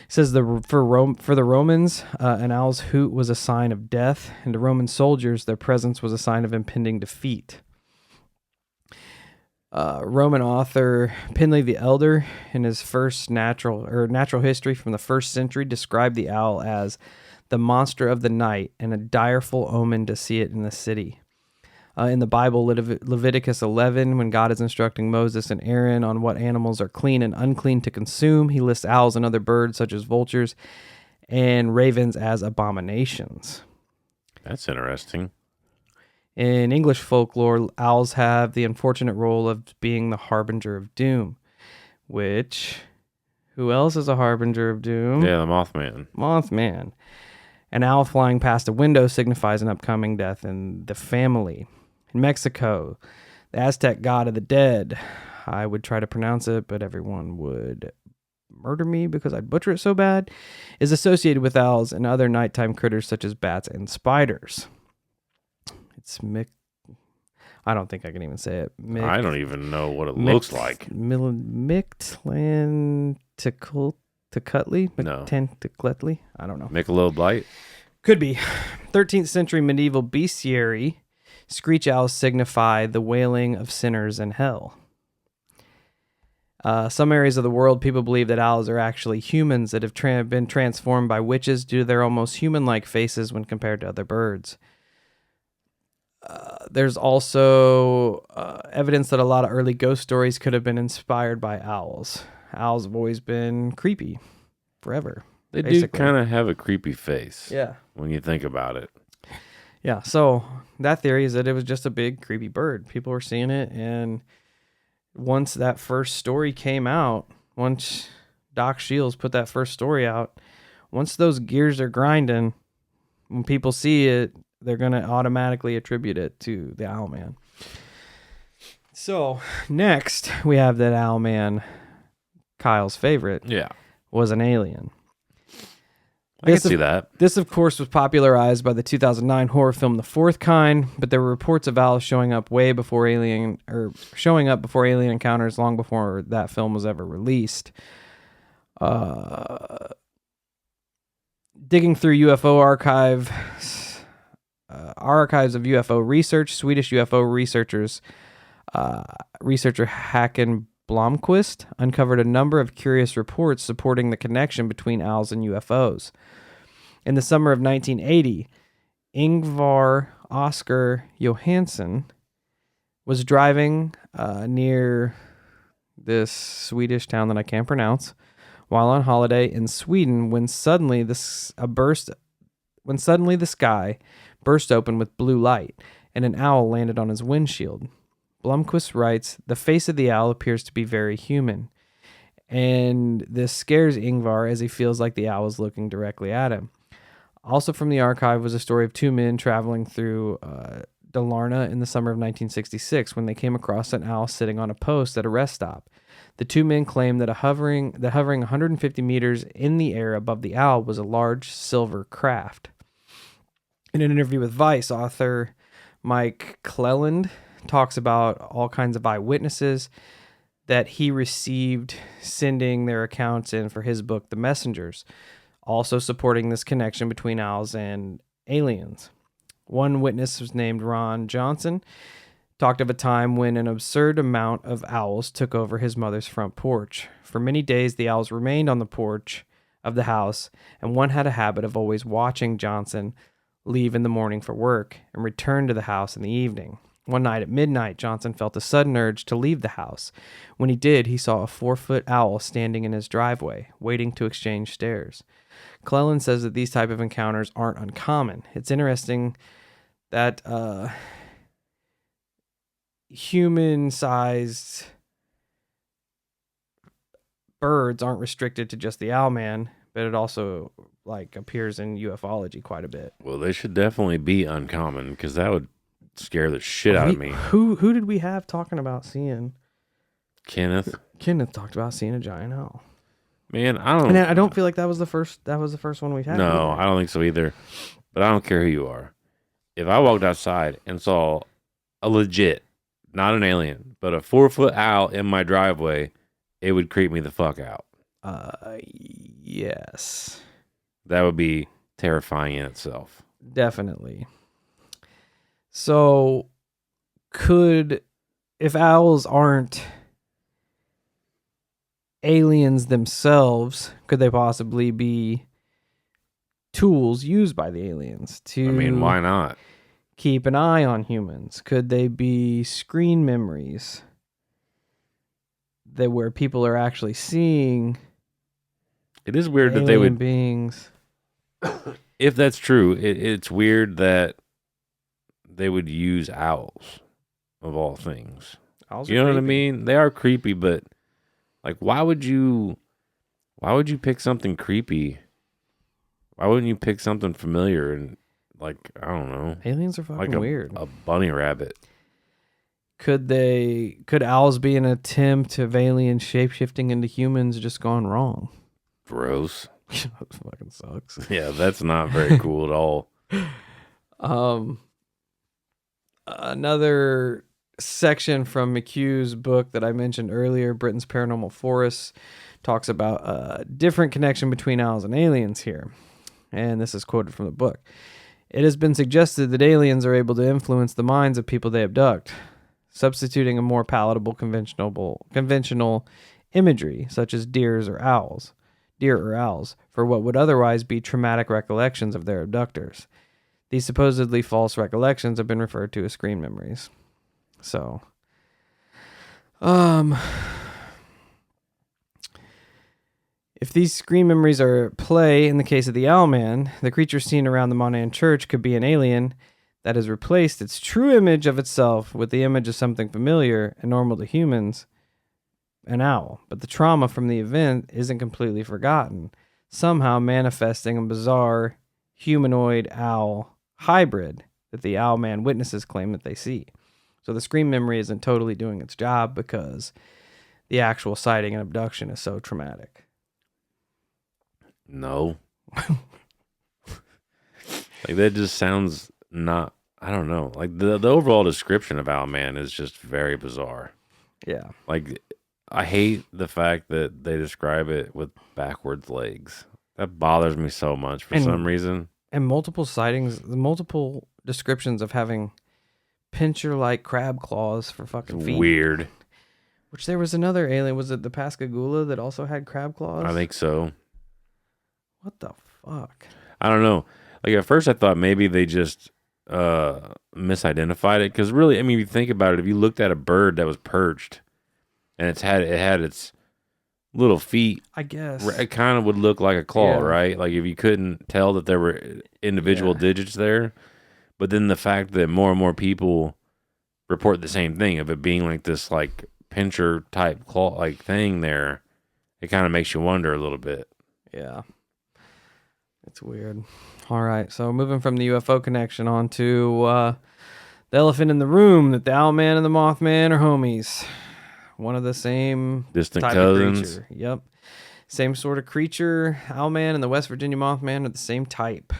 It says for the Romans, an owl's hoot was a sign of death, and to Roman soldiers, their presence was a sign of impending defeat. Roman author Pliny the Elder, in his first natural history from the 1st century, described the owl as the monster of the night and a direful omen to see it in the city. In the Bible, Leviticus 11, when God is instructing Moses and Aaron on what animals are clean and unclean to consume, he lists owls and other birds such as vultures and ravens as abominations. That's interesting. In English folklore, owls have the unfortunate role of being the harbinger of doom, which, who else is a harbinger of doom? Yeah, the Mothman. Mothman. An owl flying past a window signifies an upcoming death in the family. In Mexico, the Aztec god of the dead, I would try to pronounce it, but everyone would murder me because I'd butcher it so bad, is associated with owls and other nighttime critters such as bats and spiders. It's I don't think I can even say it. I don't even know what it looks like. Mictlantecuhtli? No. Mictlantecuhtli? I don't know. Michelob Light? Could be. 13th century medieval bestiary. Screech owls signify the wailing of sinners in hell. Some areas of the world, people believe that owls are actually humans that have been transformed by witches due to their almost human-like faces when compared to other birds. There's also evidence that a lot of early ghost stories could have been inspired by owls. Owls have always been creepy forever. They basically do kind of have a creepy face. Yeah. When you think about it. Yeah, so that theory is that it was just a big creepy bird. People were seeing it, and once that first story came out, once Doc Shields put that first story out, once those gears are grinding, when people see it, they're going to automatically attribute it to the Owlman. So, next, we have that Owlman, Kyle's favorite, was an alien. I can see that. This, of course, was popularized by the 2009 horror film The Fourth Kind, but there were reports of owls showing up before alien encounters, long before that film was ever released. Digging through UFO archives of UFO research, Swedish UFO researcher Håkan Blomqvist uncovered a number of curious reports supporting the connection between owls and UFOs. In the summer of 1980, Ingvar Oscar Johansson was driving near this Swedish town that I can't pronounce while on holiday in Sweden when suddenly the sky burst open with blue light and an owl landed on his windshield. Blomqvist writes, the face of the owl appears to be very human, and this scares Ingvar as he feels like the owl is looking directly at him. Also from the archive was a story of two men traveling through Dalarna in the summer of 1966 when they came across an owl sitting on a post at a rest stop. The two men claimed that hovering 150 meters in the air above the owl was a large silver craft. In an interview with Vice, author Mike Cleland talks about all kinds of eyewitnesses that he received sending their accounts in for his book, The Messengers, also supporting this connection between owls and aliens. One witness was named Ron Johnson, talked of a time when an absurd amount of owls took over his mother's front porch. For many days, the owls remained on the porch of the house, and one had a habit of always watching Johnson leave in the morning for work and return to the house in the evening. One night at midnight, Johnson felt a sudden urge to leave the house. When he did, he saw a 4-foot owl standing in his driveway, waiting to exchange stares. Cleland says that these type of encounters aren't uncommon. It's interesting that human-sized birds aren't restricted to just the owlman, but it also appears in ufology quite a bit. Well, they should definitely be uncommon, because that would scare the shit out of me. Who did we have talking about seeing? Kenneth talked about seeing a giant owl. Man, I don't feel like that was the first one we've had. No, either. I don't think so either. But I don't care who you are. If I walked outside and saw a legit, not an alien, but a 4-foot owl in my driveway, it would creep me the fuck out. Yes. That would be terrifying in itself. Definitely. So, if owls aren't aliens themselves, could they possibly be tools used by the aliens to... I mean, why not? Keep an eye on humans? Could they be screen memories where people are actually seeing... It is weird that they would... beings. If that's true, it's weird that they would use owls, of all things. Owls you know what I mean? They are creepy, but why would you pick something creepy? Why wouldn't you pick something familiar and I don't know? Aliens are fucking weird. A bunny rabbit. Could owls be an attempt of alien shapeshifting into humans just gone wrong? Gross. That fucking sucks. Yeah, that's not very cool at all. Another section from McHugh's book that I mentioned earlier, Britain's Paranormal Forests, talks about a different connection between owls and aliens here. And this is quoted from the book. It has been suggested that aliens are able to influence the minds of people they abduct, substituting a more palatable conventional imagery, such as deer or owls, for what would otherwise be traumatic recollections of their abductors. These supposedly false recollections have been referred to as screen memories. So, if these screen memories are at play in the case of the Owlman, the creature seen around the Monahan Church could be an alien that has replaced its true image of itself with the image of something familiar and normal to humans, an owl. But the trauma from the event isn't completely forgotten, somehow manifesting a bizarre humanoid owl hybrid that the Owlman witnesses claim that they see. So the screen memory isn't totally doing its job because the actual sighting and abduction is so traumatic. No. That just sounds not, I don't know. The overall description of Owlman is just very bizarre. Yeah. I hate the fact that they describe it with backwards legs. That bothers me so much for some reason. And multiple sightings, multiple descriptions of having pincher-like crab claws for fucking feet. Weird. Which there was another alien. Was it the Pascagoula that also had crab claws? I think so. What the fuck? I don't know. At first I thought maybe they just misidentified it. Because really, I mean, if you think about it, if you looked at a bird that was perched and it had its little feet, I guess it kind of would look like a claw, Yeah. right? If you couldn't tell that there were individual digits there. But then the fact that more and more people report the same thing of it being this pincher type claw thing there, it kind of makes you wonder a little bit. Yeah. It's weird. All right, so moving from the UFO connection on to the elephant in the room, that the Owlman and the Mothman are homies. One of the same distant type cousins. Of creature. Yep. Same sort of creature. Owlman and the West Virginia Mothman are the same type.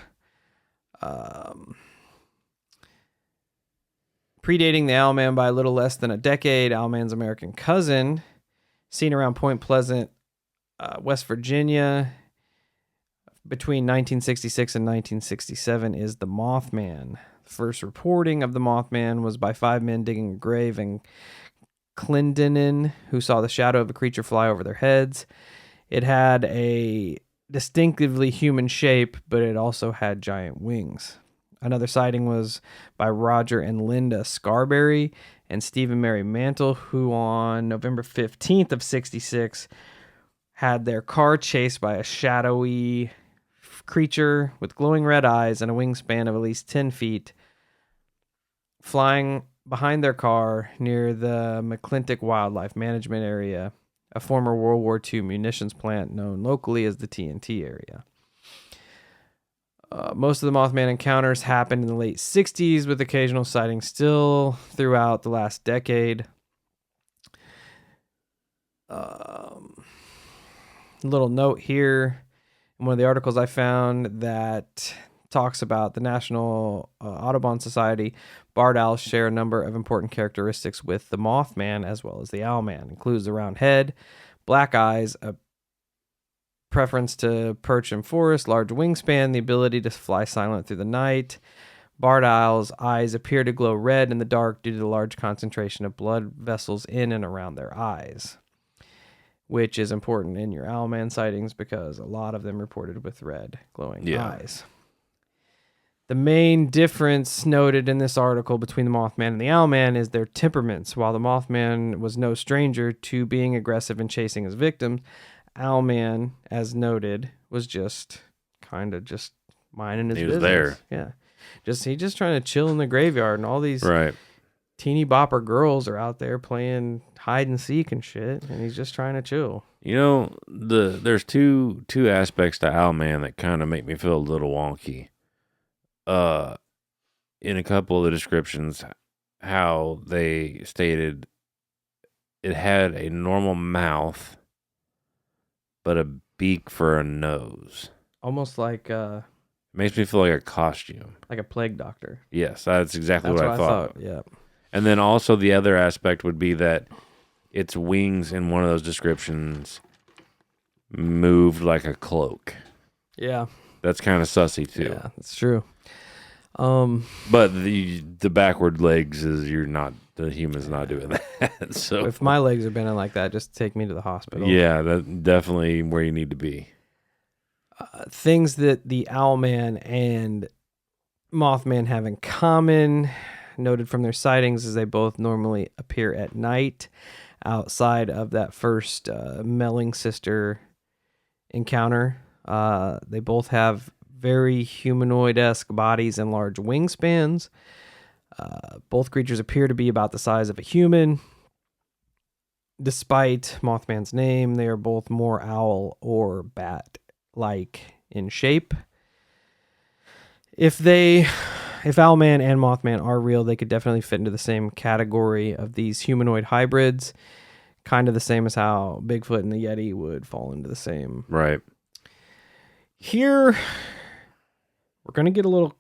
Predating the owlman by a little less than a decade, owlman's American cousin, seen around Point Pleasant, West Virginia, between 1966 and 1967, is the Mothman. The first reporting of the Mothman was by 5 men digging a grave in Clendenin, who saw the shadow of a creature fly over their heads. It had a distinctively human shape, but it also had giant wings. Another sighting was by Roger and Linda Scarberry and Stephen Mary Mantle, who on November 15th of 66 had their car chased by a shadowy creature with glowing red eyes and a wingspan of at least 10 feet, flying behind their car near the McClintock Wildlife Management Area, a former World War II munitions plant known locally as the TNT area. Most of the Mothman encounters happened in the late 60s, with occasional sightings still throughout the last decade. Little note here in one of the articles I found that talks about the National Audubon Society. Barred owls share a number of important characteristics with the Mothman as well as the owlman. Includes the round head, black eyes, a preference to perch in forest, large wingspan, the ability to fly silent through the night. Barred owls' eyes appear to glow red in the dark due to the large concentration of blood vessels in and around their eyes, which is important in your owlman sightings because a lot of them reported with red glowing eyes. The main difference noted in this article between the Mothman and the owlman is their temperaments. While the Mothman was no stranger to being aggressive and chasing his victims, owlman, as noted, was just kind of just minding his business. He was there. Yeah. He just trying to chill in the graveyard, and all these teeny bopper girls are out there playing hide and seek and shit, and he's just trying to chill. You know, there's two aspects to owlman that kind of make me feel a little wonky. In a couple of the descriptions, how they stated it had a normal mouth, but a beak for a nose. Almost like makes me feel like a costume. Like a plague doctor. Yes, that's exactly what I thought. Yeah. And then also the other aspect would be that its wings in one of those descriptions moved like a cloak. Yeah. That's kind of sussy too. Yeah, that's true. But the backward legs is the human's not doing that. So if my legs are bending like that, just take me to the hospital. Yeah, that's definitely where you need to be. Things that the owlman and Mothman have in common, noted from their sightings, is they both normally appear at night outside of that first Melling sister encounter. They both have very humanoid-esque bodies and large wingspans. Both creatures appear to be about the size of a human. Despite Mothman's name, they are both more owl or bat-like in shape. If owlman and Mothman are real, they could definitely fit into the same category of these humanoid hybrids. Kind of the same as how Bigfoot and the Yeti would fall into the same. Right. Here, we're going to get a little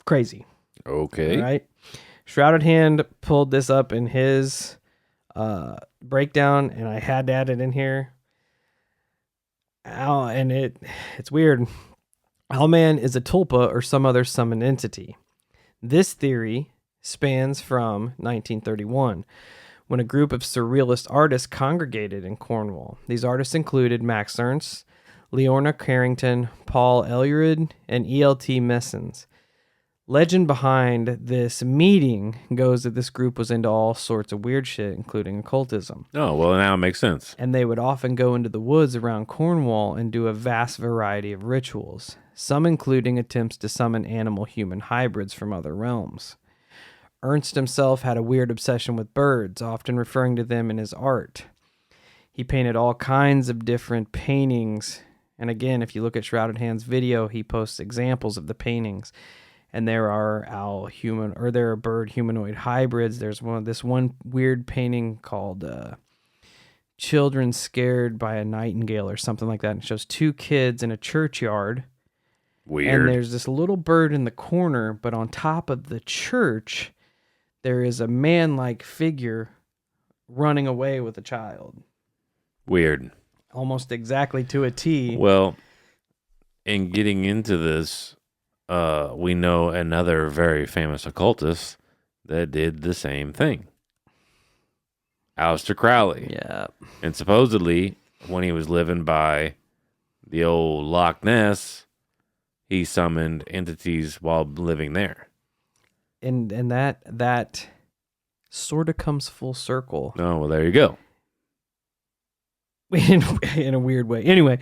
crazy. Okay. All right. Shrouded Hand pulled this up in his breakdown, and I had to add it in here. And it's weird. Owlman is a tulpa or some other summoned entity. This theory spans from 1931, when a group of surrealist artists congregated in Cornwall. These artists included Max Ernst, Leorna Carrington, Paul Eluard, and E.L.T. Messens. Legend behind this meeting goes that this group was into all sorts of weird shit, including occultism. Oh, well, now it makes sense. And they would often go into the woods around Cornwall and do a vast variety of rituals, some including attempts to summon animal-human hybrids from other realms. Ernst himself had a weird obsession with birds, often referring to them in his art. He painted all kinds of different paintings. And again, if you look at Shrouded Hand's video, he posts examples of the paintings. And there are there are bird humanoid hybrids. There's this one weird painting called Children Scared by a Nightingale or something like that. And it shows two kids in a churchyard. Weird. And there's this little bird in the corner, but on top of the church, there is a man-like figure running away with a child. Weird. Almost exactly to a T. Well, in getting into this, we know another very famous occultist that did the same thing. Aleister Crowley. Yeah. And supposedly, when he was living by the old Loch Ness, he summoned entities while living there. And that sort of comes full circle. Oh, well, there you go. In a weird way. Anyway,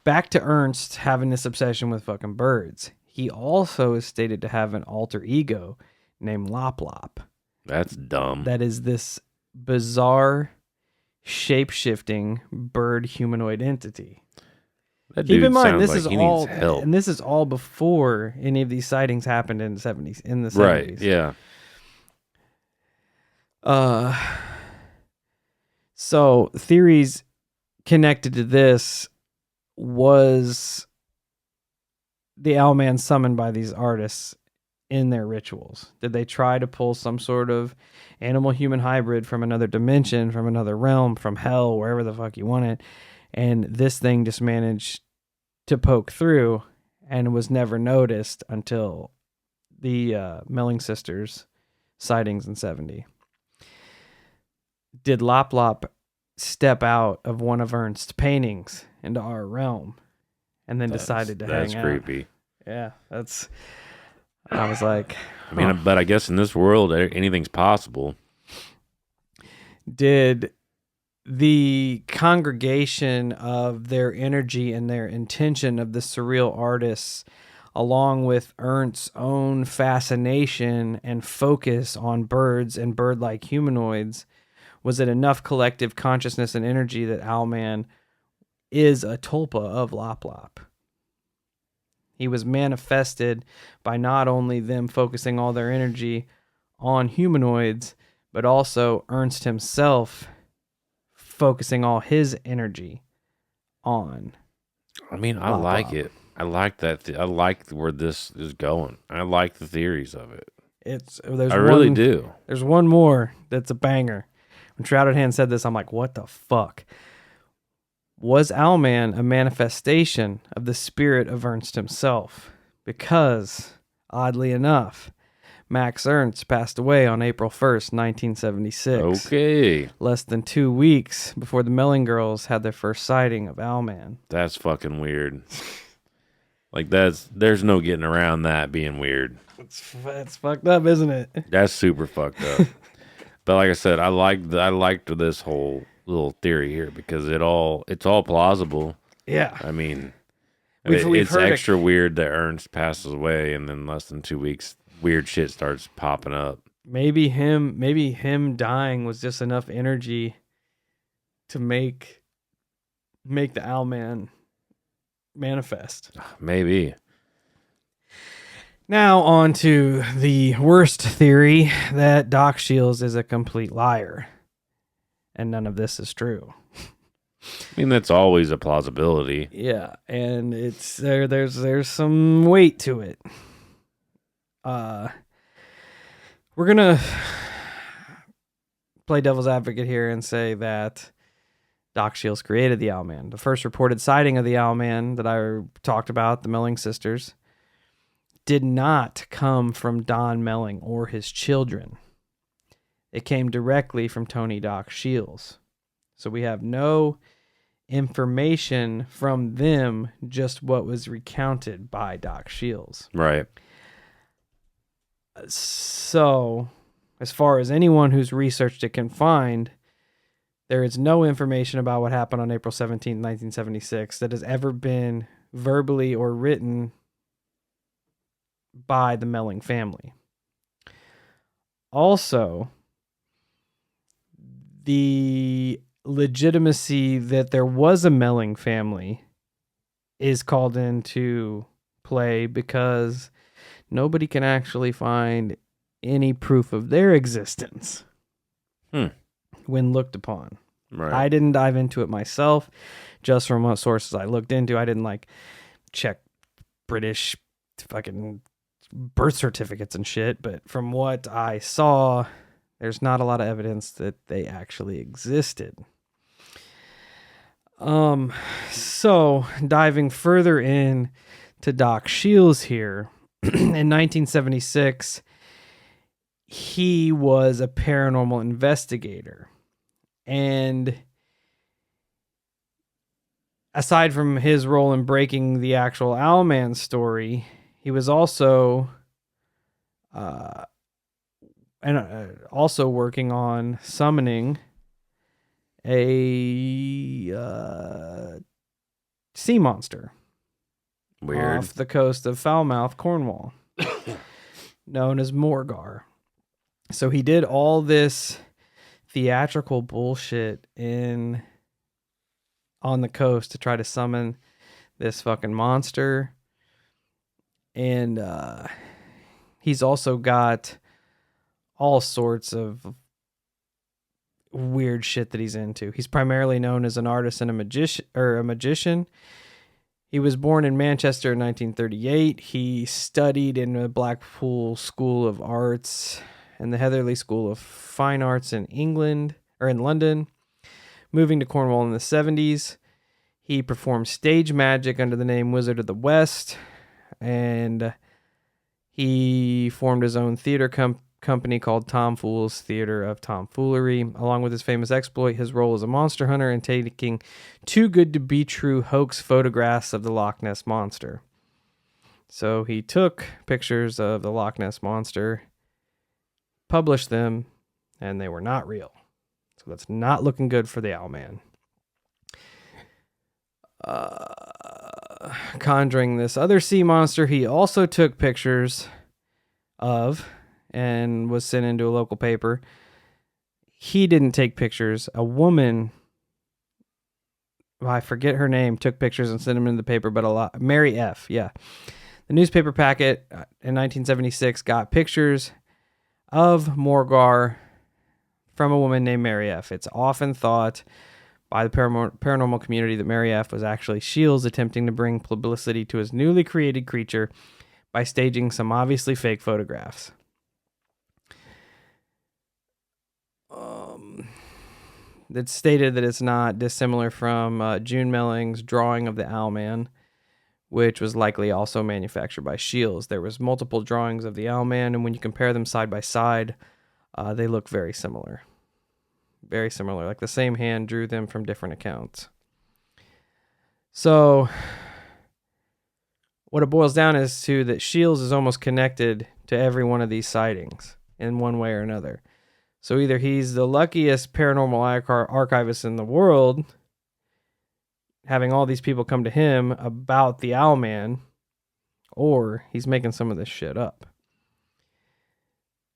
back to Ernst having this obsession with fucking birds. He also is stated to have an alter ego named Lop Lop. That's dumb. That is this bizarre, shape-shifting bird humanoid entity. That Keep dude in mind, sounds this like is he all, needs help. and this is all before any of these sightings happened in the 70s. In the 70s. Right, yeah. So theories connected to this was the Owlman summoned by these artists in their rituals. Did they try to pull some sort of animal-human hybrid from another dimension, from another realm, from hell, wherever the fuck you want it? And this thing just managed to poke through and was never noticed until the Melling Sisters sightings in 70. Did Lop Lop step out of one of Ernst's paintings into our realm and then decided to hang out? That's creepy. Yeah, I was like... I mean, but I guess in this world, anything's possible. Did the congregation of their energy and their intention of the surreal artists, along with Ernst's own fascination and focus on birds and bird-like humanoids, was it enough collective consciousness and energy that Owlman is a tulpa of Lop Lop? He was manifested by not only them focusing all their energy on humanoids, but also Ernst himself focusing all his energy on. I mean, I like it. I like that. I like where this is going. I like the theories of it. I really do. There's one more that's a banger. When Shrouded Hand said this, I'm like, what the fuck? Was Owlman a manifestation of the spirit of Ernst himself? Because, oddly enough, Max Ernst passed away on April 1st, 1976. Okay. Less than 2 weeks before the Melling Girls had their first sighting of Owlman. That's fucking weird. Like, there's no getting around that being weird. It's fucked up, isn't it? That's super fucked up. But like I said, I liked this whole little theory here because it's all plausible. Yeah. I mean, We've it's extra weird that Ernst passes away and then less than 2 weeks, weird shit starts popping up. Maybe him dying was just enough energy to make the Owlman manifest. Maybe. Now on to the worst theory, that Doc Shields is a complete liar. And none of this is true. I mean, that's always a plausibility. Yeah, and it's there's some weight to it. We're gonna play devil's advocate here and say that Doc Shields created the Owlman. The first reported sighting of the Owlman that I talked about, the Melling Sisters, did not come from Don Melling or his children. It came directly from Tony Doc Shields. So we have no information from them, just what was recounted by Doc Shields. Right. So, as far as anyone who's researched it can find, there is no information about what happened on April 17, 1976 that has ever been verbally or written by the Melling family. Also, the legitimacy that there was a Melling family is called into play because nobody can actually find any proof of their existence when looked upon. Right. I didn't dive into it myself, just from what sources I looked into. I didn't check British fucking birth certificates and shit, but from what I saw There's not a lot of evidence that they actually existed. So diving further in to Doc Shields here, in 1976, he was a paranormal investigator. And aside from his role in breaking the actual Owlman story, he was also also working on summoning a sea monster. Weird. Off the coast of Falmouth, Cornwall, known as Morgar. So he did all this theatrical bullshit on the coast to try to summon this fucking monster. And he's also got all sorts of weird shit that he's into. He's primarily known as an artist and a magician. He was born in Manchester in 1938. He studied in the Blackpool School of Arts and the Heatherley School of Fine Arts in London. Moving to Cornwall in the 70s, he performed stage magic under the name Wizard of the West, and he formed his own theater company called Tom Fool's Theater of Tomfoolery. Along with his famous exploit, his role as a monster hunter and taking too good to be true hoax photographs of the Loch Ness Monster. So he took pictures of the Loch Ness Monster, published them, and they were not real. So that's not looking good for the Owlman. Conjuring this other sea monster, he also took pictures of and was sent into a local paper. He didn't take pictures. A woman, I forget her name, took pictures and sent them into the paper, but Mary F. Yeah. The newspaper packet in 1976 got pictures of Morgar from a woman named Mary F. It's often thought by the paranormal community that Mary F. was actually Shields attempting to bring publicity to his newly created creature by staging some obviously fake photographs. It's stated that it's not dissimilar from June Melling's drawing of the Owlman, which was likely also manufactured by Shields. There was multiple drawings of the Owlman, and when you compare them side by side, they look very similar. Very similar. Like the same hand drew them from different accounts. So what it boils down is to that Shields is almost connected to every one of these sightings in one way or another. So either he's the luckiest paranormal archivist in the world, having all these people come to him about the Owlman, or he's making some of this shit up.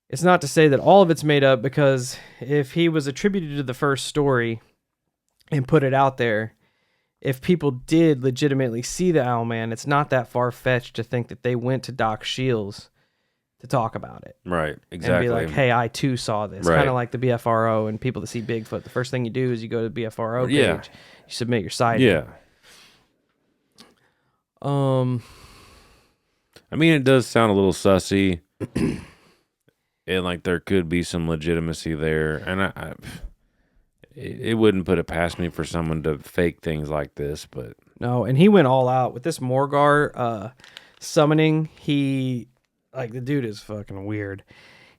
It's not to say that all of it's made up, because if he was attributed to the first story and put it out there, if people did legitimately see the Owlman, it's not that far-fetched to think that they went to Doc Shields to talk about it. Right, exactly. And be like, hey, I too saw this. Right. Kind of like the BFRO and people that see Bigfoot. The first thing you do is you go to the BFRO page. Yeah. You submit your sighting. Yeah. I mean, it does sound a little sussy. And like there could be some legitimacy there. And it wouldn't put it past me for someone to fake things like this, but no, and he went all out with this Morgar summoning. The dude is fucking weird.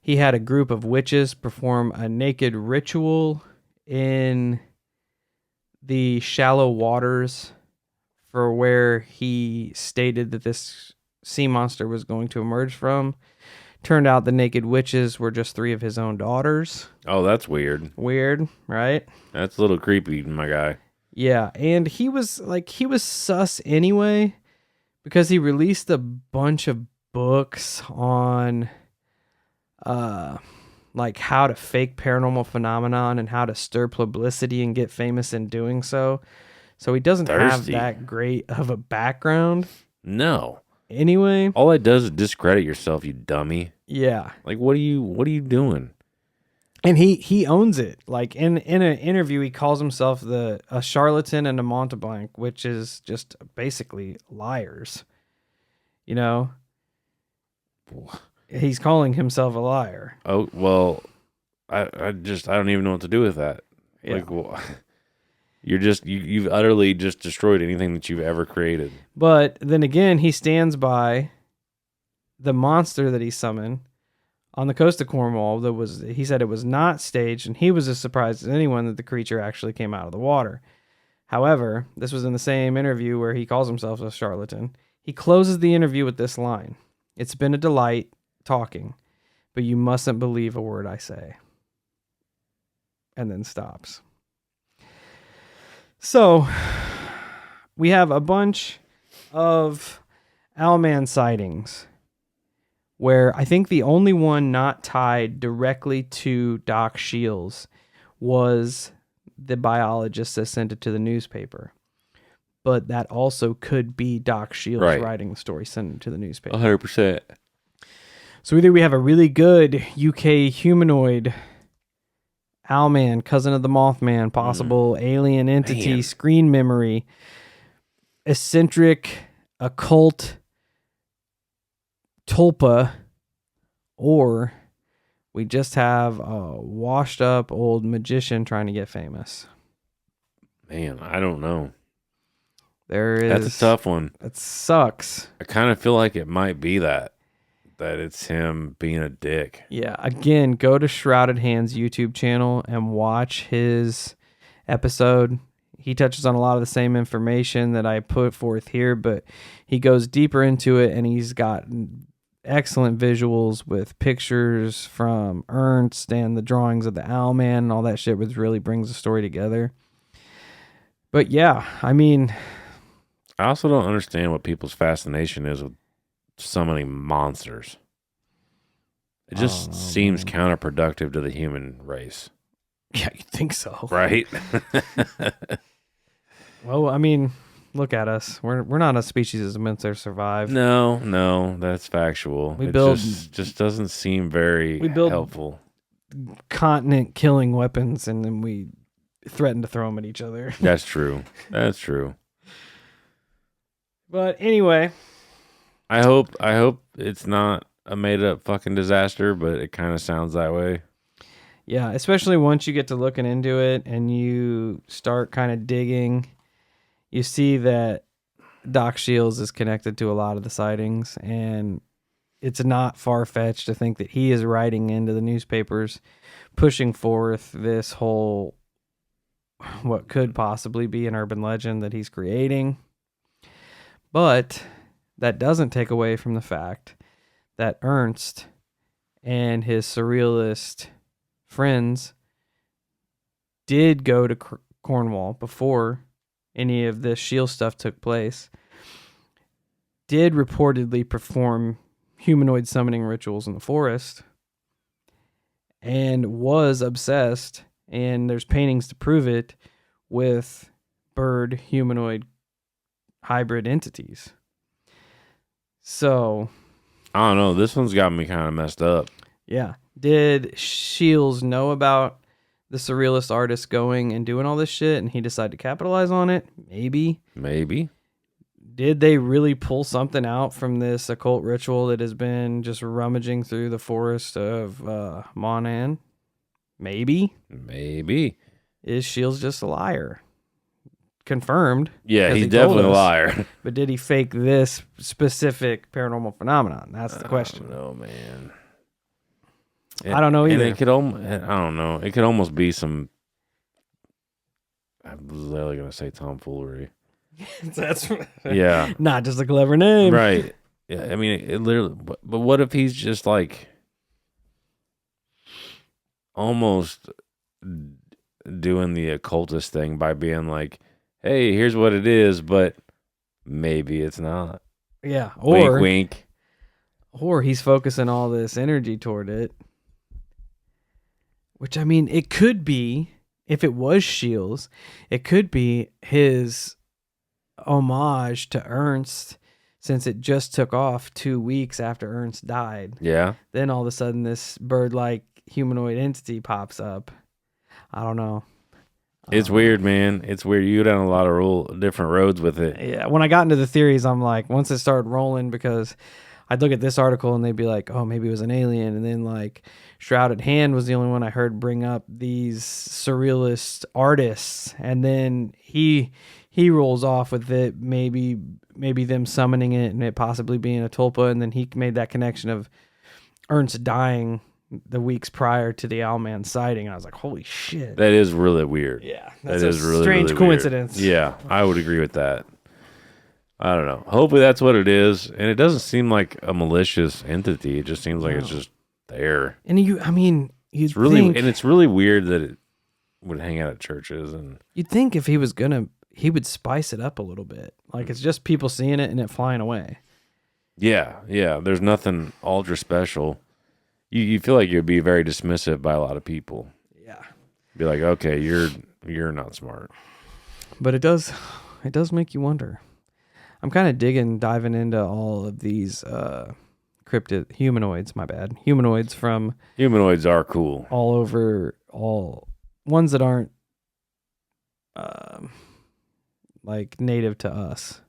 He had a group of witches perform a naked ritual in the shallow waters for where he stated that this sea monster was going to emerge from. Turned out the naked witches were just 3 of his own daughters. oh, that's weird. Weird, right? That's a little creepy, my guy. Yeah, and he was sus anyway, because he released a bunch of books on like how to fake paranormal phenomenon and how to stir publicity and get famous in doing so. So he doesn't have that great of a background. No. Anyway, All it does is discredit yourself, you dummy. Yeah. Like what are you doing? And he owns it. Like in an interview, he calls himself a charlatan and a Monteblanc, which is just basically liars. You know? He's calling himself a liar. Oh, well, I don't even know what to do with that. Yeah. Like, well, you've utterly just destroyed anything that you've ever created. But then again, he stands by the monster that he summoned on the coast of Cornwall. He said it was not staged, and he was as surprised as anyone that the creature actually came out of the water. However, this was in the same interview where he calls himself a charlatan. He closes the interview with this line: "It's been a delight talking, but you mustn't believe a word I say." And then stops. So we have a bunch of Owlman sightings where I think the only one not tied directly to Doc Shields was the biologist that sent it to the newspaper. But that also could be Doc Shields writing the story, sending it to the newspaper. 100%. So either we have a really good UK humanoid Owlman, cousin of the Mothman, possible alien entity, screen memory, eccentric, occult tulpa, or we just have a washed up old magician trying to get famous. Man, I don't know. That's a tough one. That sucks. I kind of feel like it might be that it's him being a dick. Yeah, again, go to Shrouded Hands YouTube channel and watch his episode. He touches on a lot of the same information that I put forth here, but he goes deeper into it, and he's got excellent visuals with pictures from Ernst and the drawings of the Owlman and all that shit, which really brings the story together. But yeah, I mean, I also don't understand what people's fascination is with summoning monsters. It just seems counterproductive to the human race. Yeah, you think so, right? Well, I mean, look at us. We're not a species that's meant to survive. No, that's factual. It just doesn't seem very helpful. Continent killing weapons, and then we threaten to throw them at each other. That's true. That's true. But anyway, I hope it's not a made up fucking disaster, but it kind of sounds that way. Yeah, especially once you get to looking into it and you start kind of digging, you see that Doc Shields is connected to a lot of the sightings, and it's not far-fetched to think that he is writing into the newspapers, pushing forth this whole, what could possibly be an urban legend that he's creating. But that doesn't take away from the fact that Ernst and his surrealist friends did go to Cornwall before any of this Shield stuff took place, did reportedly perform humanoid summoning rituals in the forest, and was obsessed, and there's paintings to prove it, with bird humanoid hybrid entities. So I don't know. This one's got me kind of messed up. Yeah. Did Shields know about the surrealist artist going and doing all this shit, and he decided to capitalize on it? Maybe. Did they really pull something out from this occult ritual that has been just rummaging through the forest of Monan? Maybe. Is Shields just a liar? Confirmed. Yeah, he's definitely a liar. But did he fake this specific paranormal phenomenon? That's the question. I don't know, man. I don't know either. And I don't know. It could almost be some. I was literally gonna say tomfoolery. That's yeah, not just a clever name, right? Yeah, I mean, it literally. But what if he's just like almost doing the occultist thing by being like, "Hey, here's what it is," but maybe it's not. Yeah, or wink, wink. Or he's focusing all this energy toward it. Which, I mean, it could be, if it was Shields, it could be his homage to Ernst, since it just took off 2 weeks after Ernst died. Yeah. Then all of a sudden this bird-like humanoid entity pops up. I don't know. It's weird, man. It's weird. You go down a lot of different roads with it. Yeah, when I got into the theories, I'm like, once it started rolling, because I'd look at this article and they'd be like, oh, maybe it was an alien. And then like Shrouded Hand was the only one I heard bring up these surrealist artists. And then he rolls off with it, maybe them summoning it and it possibly being a tulpa. And then he made that connection of Ernst dying the weeks prior to the Owlman sighting. And I was like, holy shit. That is really weird. Yeah. That is really strange really coincidence. Weird. Yeah, I would agree with that. I don't know. Hopefully that's what it is. And it doesn't seem like a malicious entity. It just seems like it's just there. And It's really weird that it would hang out at churches. And you'd think if he was he would spice it up a little bit. Like it's just people seeing it and it flying away. Yeah. There's nothing ultra special. You feel like you'd be very dismissive by a lot of people. Yeah. Be like, okay, you're not smart. But it does make you wonder. I'm kind of diving into all of these cryptid humanoids, humanoids from... Humanoids are cool. All over, all ones that aren't like native to us.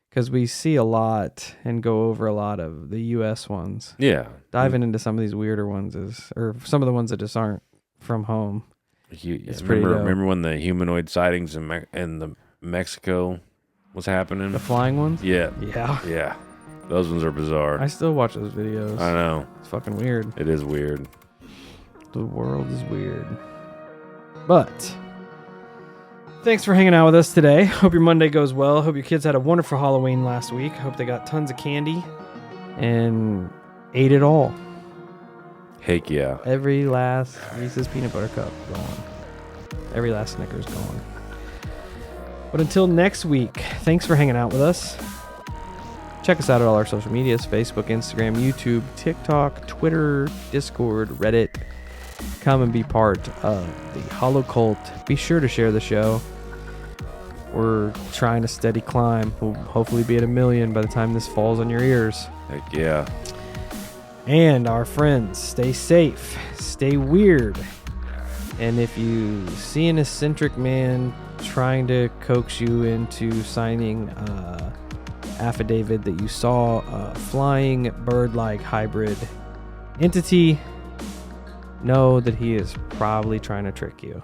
Because we see a lot and go over a lot of the U.S. ones. Yeah. Diving into some of these weirder ones or some of the ones that just aren't from home. It's pretty dope. Remember when the humanoid sightings in the Mexico was happening? The flying ones? Yeah. Yeah. Those ones are bizarre. I still watch those videos. I know. It's fucking weird. It is weird. The world is weird. But thanks for hanging out with us today. Hope your Monday goes well. Hope your kids had a wonderful Halloween last week. Hope they got tons of candy and ate it all. Heck yeah. Every last Reese's Peanut Butter Cup gone. Every last Snickers gone. But until next week, thanks for hanging out with us. Check us out at all our social medias, Facebook, Instagram, YouTube, TikTok, Twitter, Discord, Reddit. Come and be part of the Holo Cult. Be sure to share the show. We're trying to steady climb. We'll hopefully be at 1 million by the time this falls on your ears. Heck yeah. And our friends, stay safe, stay weird. And if you see an eccentric man trying to coax you into signing affidavit that you saw a flying bird-like hybrid entity, know that he is probably trying to trick you.